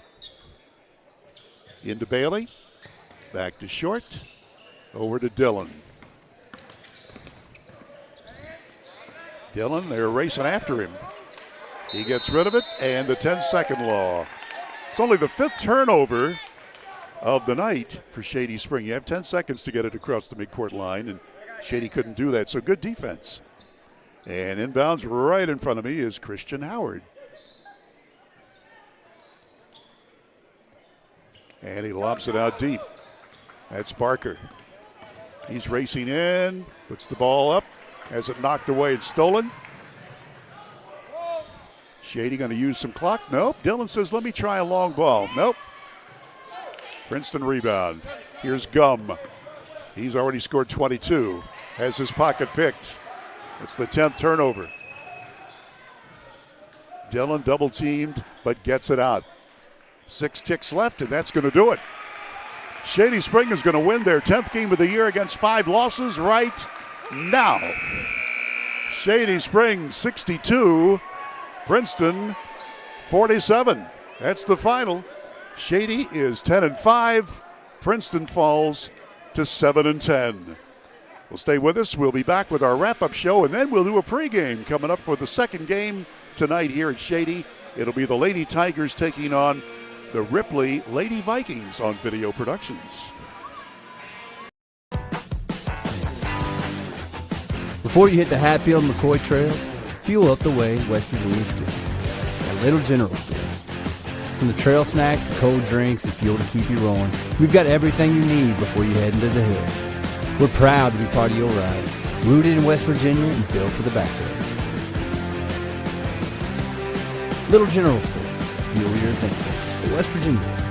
Into Bailey, back to Short, over to Dillon. Dillon, they're racing after him. He gets rid of it, and the 10-second law. It's only the 5th turnover of the night for Shady Spring. You have 10 seconds to get it across the midcourt line, and Shady couldn't do that, so good defense. And inbounds right in front of me is Christian Howard. And he lobs it out deep. That's Barker. He's racing in, puts the ball up, has it knocked away and stolen. Shady going to use some clock. Nope. Dillon says, let me try a long ball. Nope. Princeton rebound. Here's Gum. He's already scored 22. Has his pocket picked. It's the 10th turnover. Dillon double teamed, but gets it out. 6 ticks left, and that's going to do it. Shady Spring is going to win their 10th game of the year against 5 losses right now. Shady Spring 62. Princeton 47. That's the final. Shady is 10-5. Princeton falls to 7-10. Well, stay with us. We'll be back with our wrap-up show, and then we'll do a pregame coming up for the second game tonight here at Shady. It'll be the Lady Tigers taking on the Ripley Lady Vikings on Video Productions. Before you hit the Hatfield-McCoy Trail, fuel up the way West Virginians do. At Little General Store. From the trail snacks to cold drinks and fuel to keep you rolling, we've got everything you need before you head into the hills. We're proud to be part of your ride. Rooted in West Virginia and built for the backwoods. Little General Store. Fuel your thinking. West Virginia.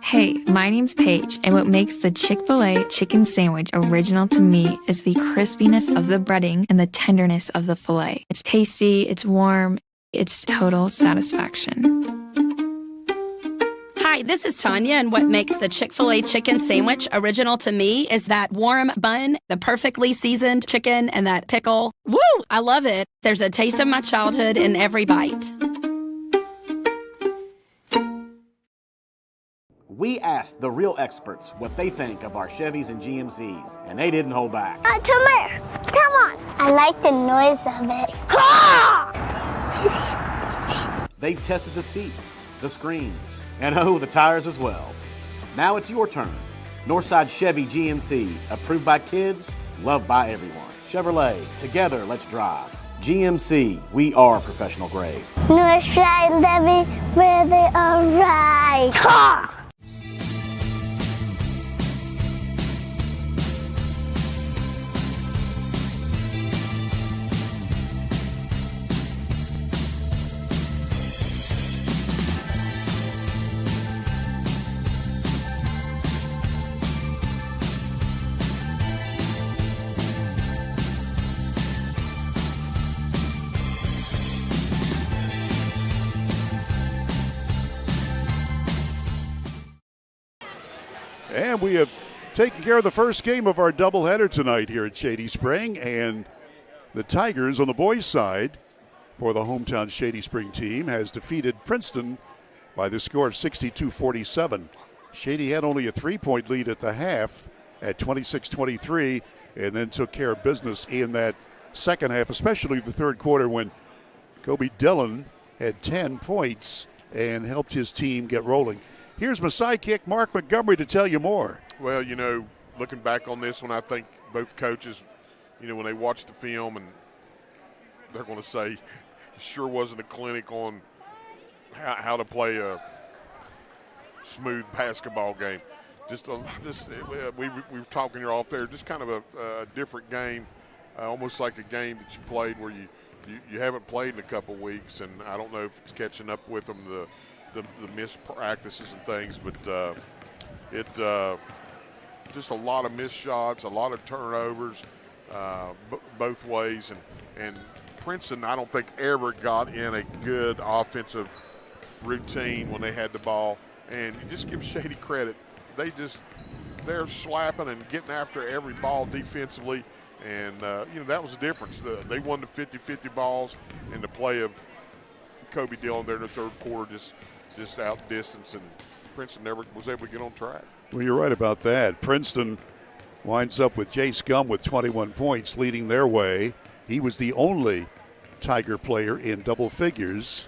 Hey, my name's Paige, and what makes the Chick-fil-A chicken sandwich original to me is the crispiness of the breading and the tenderness of the filet. It's tasty, it's warm, it's total satisfaction. Hi, Hi, this is Tanya, and what makes the Chick-fil-A chicken sandwich original to me is that warm bun, the perfectly seasoned chicken, and that pickle. Woo! I love it. There's a taste of my childhood in every bite. We asked the real experts what they think of our Chevys and GMCs, and they didn't hold back. Come here. Come on. I like the noise of it. They've tested the seats, the screens, and the tires as well. Now it's your turn. Northside Chevy GMC, approved by kids, loved by everyone. Chevrolet, together let's drive. GMC, we are professional grade. Northside Levy, where they are right. And we have taken care of the first game of our doubleheader tonight here at Shady Spring. And the Tigers on the boys' side for the hometown Shady Spring team has defeated Princeton by the score of 62-47. Shady had only a 3-point lead at the half at 26-23 and then took care of business in that second half, especially the third quarter when Kobe Dillon had 10 points and helped his team get rolling. Here's my sidekick, Mark Montgomery, to tell you more. Well, looking back on this one, I think both coaches, when they watch the film, and they're going to say, it sure wasn't a clinic on how to play a smooth basketball game. We were talking here off there, just kind of a different game, almost like a game that you played where you haven't played in a couple weeks, and I don't know if it's catching up with them, the missed practices and things, but just a lot of missed shots, a lot of turnovers both ways, and Princeton I don't think ever got in a good offensive routine when they had the ball, and you just give Shady credit. They're slapping and getting after every ball defensively, and that was the difference. They won the 50-50 balls, and the play of Kobe Dillon there in the third quarter just out-distance, and Princeton never was able to get on track. Well, you're right about that. Princeton winds up with Jace Gum with 21 points leading their way. He was the only Tiger player in double figures.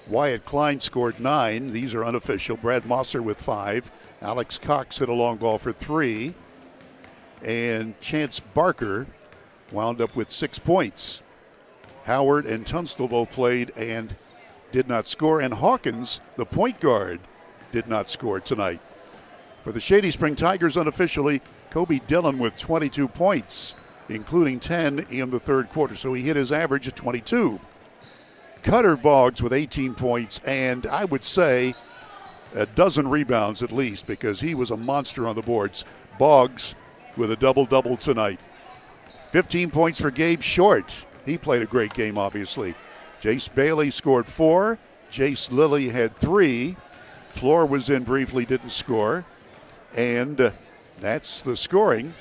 Wyatt Klein scored 9. These are unofficial. Brad Mosser with 5. Alex Cox hit a long ball for 3. And Chance Barker wound up with 6 points. Howard and Tunstall both played and did not score, and Hawkins, the point guard, did not score tonight. For the Shady Spring Tigers unofficially, Kobe Dillon with 22 points, including 10 in the third quarter, so he hit his average at 22. Cutter Boggs with 18 points, and I would say a dozen rebounds at least, because he was a monster on the boards. Boggs with a double-double tonight. 15 points for Gabe Short. He played a great game, obviously. Jace Bailey scored 4. Jace Lilly had 3. Floor was in briefly, didn't score. And that's the scoring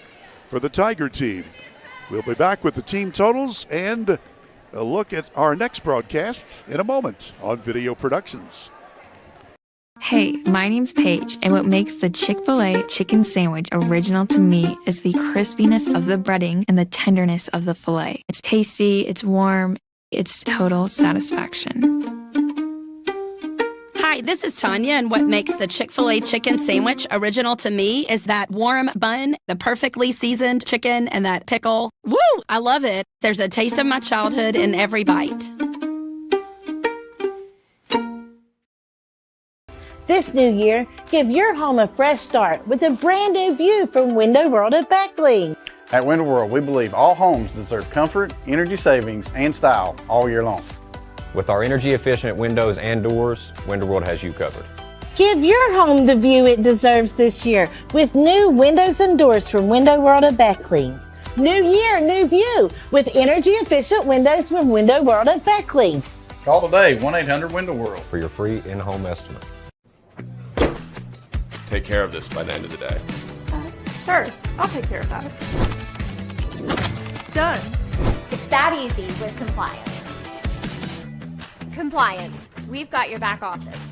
for the Tiger team. We'll be back with the team totals and a look at our next broadcast in a moment on Video Productions. Hey, my name's Paige, and what makes the Chick-fil-A chicken sandwich original to me is the crispiness of the breading and the tenderness of the filet. It's tasty, it's warm, it's total satisfaction. Hi, this is Tanya, and what makes the Chick-fil-A chicken sandwich original to me is that warm bun, the perfectly seasoned chicken, and that pickle. Woo! I love it. There's a taste of my childhood in every bite. This new year, give your home a fresh start with a brand new view from Window World at Beckley. At Window World, we believe all homes deserve comfort, energy savings, and style all year long. With our energy-efficient windows and doors, Window World has you covered. Give your home the view it deserves this year with new windows and doors from Window World at Beckley. New year, new view with energy-efficient windows from Window World at Beckley. Call today, 1-800-WINDOW-WORLD. For your free in-home estimate. take care of this by the end of the day? Sure, I'll take care of that. Done. It's that easy with compliance. Compliance. We've got your back office.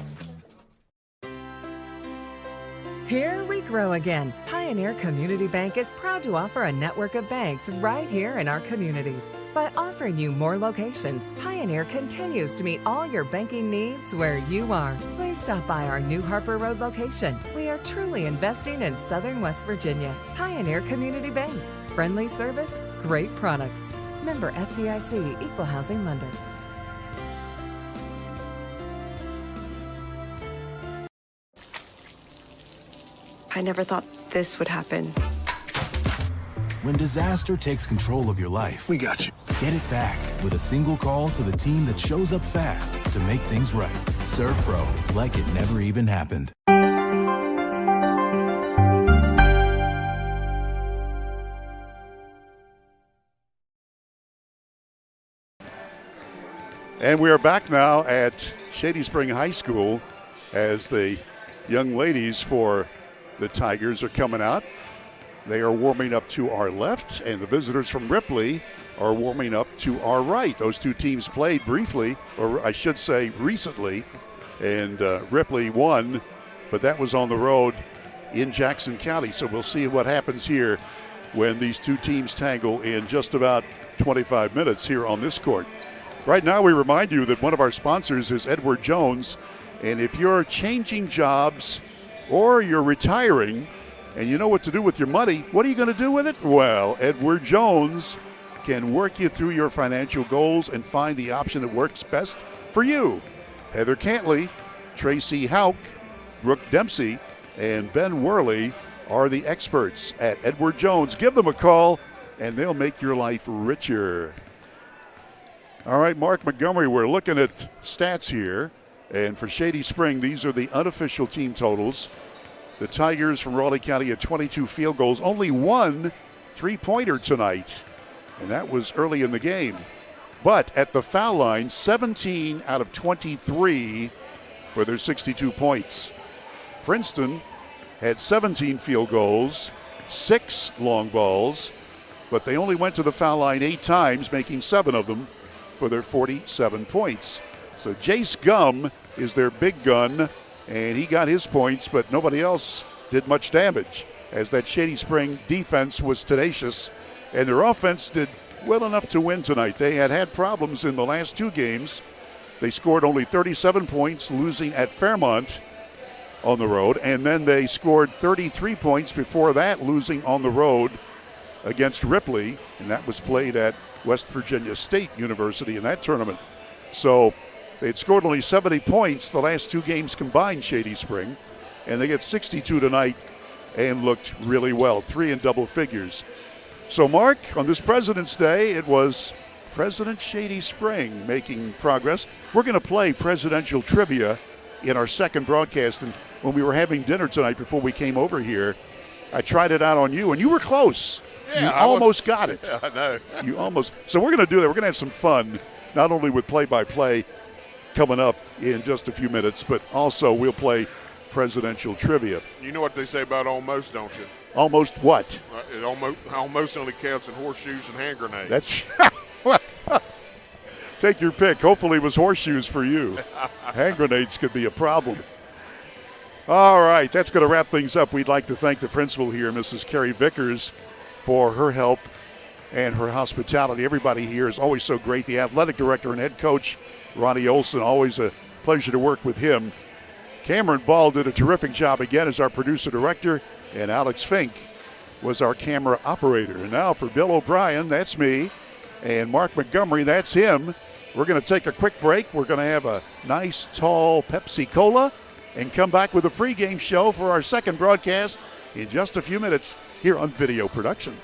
Here we grow again. Pioneer Community Bank is proud to offer a network of banks right here in our communities. By offering you more locations, Pioneer continues to meet all your banking needs where you are. Please stop by our new Harper Road location. We are truly investing in Southern West Virginia. Pioneer Community Bank. Friendly service, great products. Member FDIC, Equal Housing Lender. I never thought this would happen. When disaster takes control of your life, we got you. Get it back with a single call to the team that shows up fast to make things right. Serve Pro, like it never even happened. And we are back now at Shady Spring High School as the young ladies for the Tigers are coming out. They are warming up to our left, and the visitors from Ripley are warming up to our right. Those two teams played briefly, or I should say recently, and Ripley won, but that was on the road in Jackson County. So we'll see what happens here when these two teams tangle in just about 25 minutes here on this court. Right now, we remind you that one of our sponsors is Edward Jones, and if you're changing jobs or you're retiring and you know what to do with your money, what are you going to do with it? Well, Edward Jones can work you through your financial goals and find the option that works best for you. Heather Cantley, Tracy Hauk, Brooke Dempsey, and Ben Worley are the experts at Edward Jones. Give them a call, and they'll make your life richer. All right, Mark Montgomery, we're looking at stats here. And for Shady Spring, these are the unofficial team totals. The Tigers from Raleigh County had 22 field goals, only one three-pointer tonight, and that was early in the game. But at the foul line, 17 out of 23 for their 62 points. Princeton had 17 field goals, 6 long balls, but they only went to the foul line 8 times, making 7 of them for their 47 points. So Jace Gum is their big gun, and he got his points, but nobody else did much damage, as that Shady Spring defense was tenacious, and their offense did well enough to win tonight. They had problems in the last 2 games. They scored only 37 points, losing at Fairmont on the road, and then they scored 33 points before that, losing on the road against Ripley, and that was played at West Virginia State University in that tournament. So they had scored only 70 points the last 2 games combined, Shady Spring, and they get 62 tonight and looked really well, 3 in double figures. So, Mark, on this President's Day, it was President Shady Spring making progress. We're going to play presidential trivia in our second broadcast, and when we were having dinner tonight before we came over here, I tried it out on you, and you were close. Yeah, you almost got it. Yeah, I know. You almost. So we're going to do that. We're going to have some fun, not only with play-by-play coming up in just a few minutes, but also we'll play presidential trivia. You know what they say about almost, don't you? Almost what? It almost only counts in horseshoes and hand grenades. That's take your pick. Hopefully it was horseshoes for you. Hand grenades could be a problem. All right, that's going to wrap things up. We'd like to thank the principal here, Mrs. Carrie Vickers, for her help and her hospitality. Everybody here is always so great. The athletic director and head coach, Ronnie Olson, always a pleasure to work with him. Cameron Ball did a terrific job again as our producer-director, and Alex Fink was our camera operator. And now for Bill O'Brien, that's me, and Mark Montgomery, that's him. We're going to take a quick break. We're going to have a nice, tall Pepsi-Cola and come back with a pregame show for our second broadcast in just a few minutes here on Video Productions.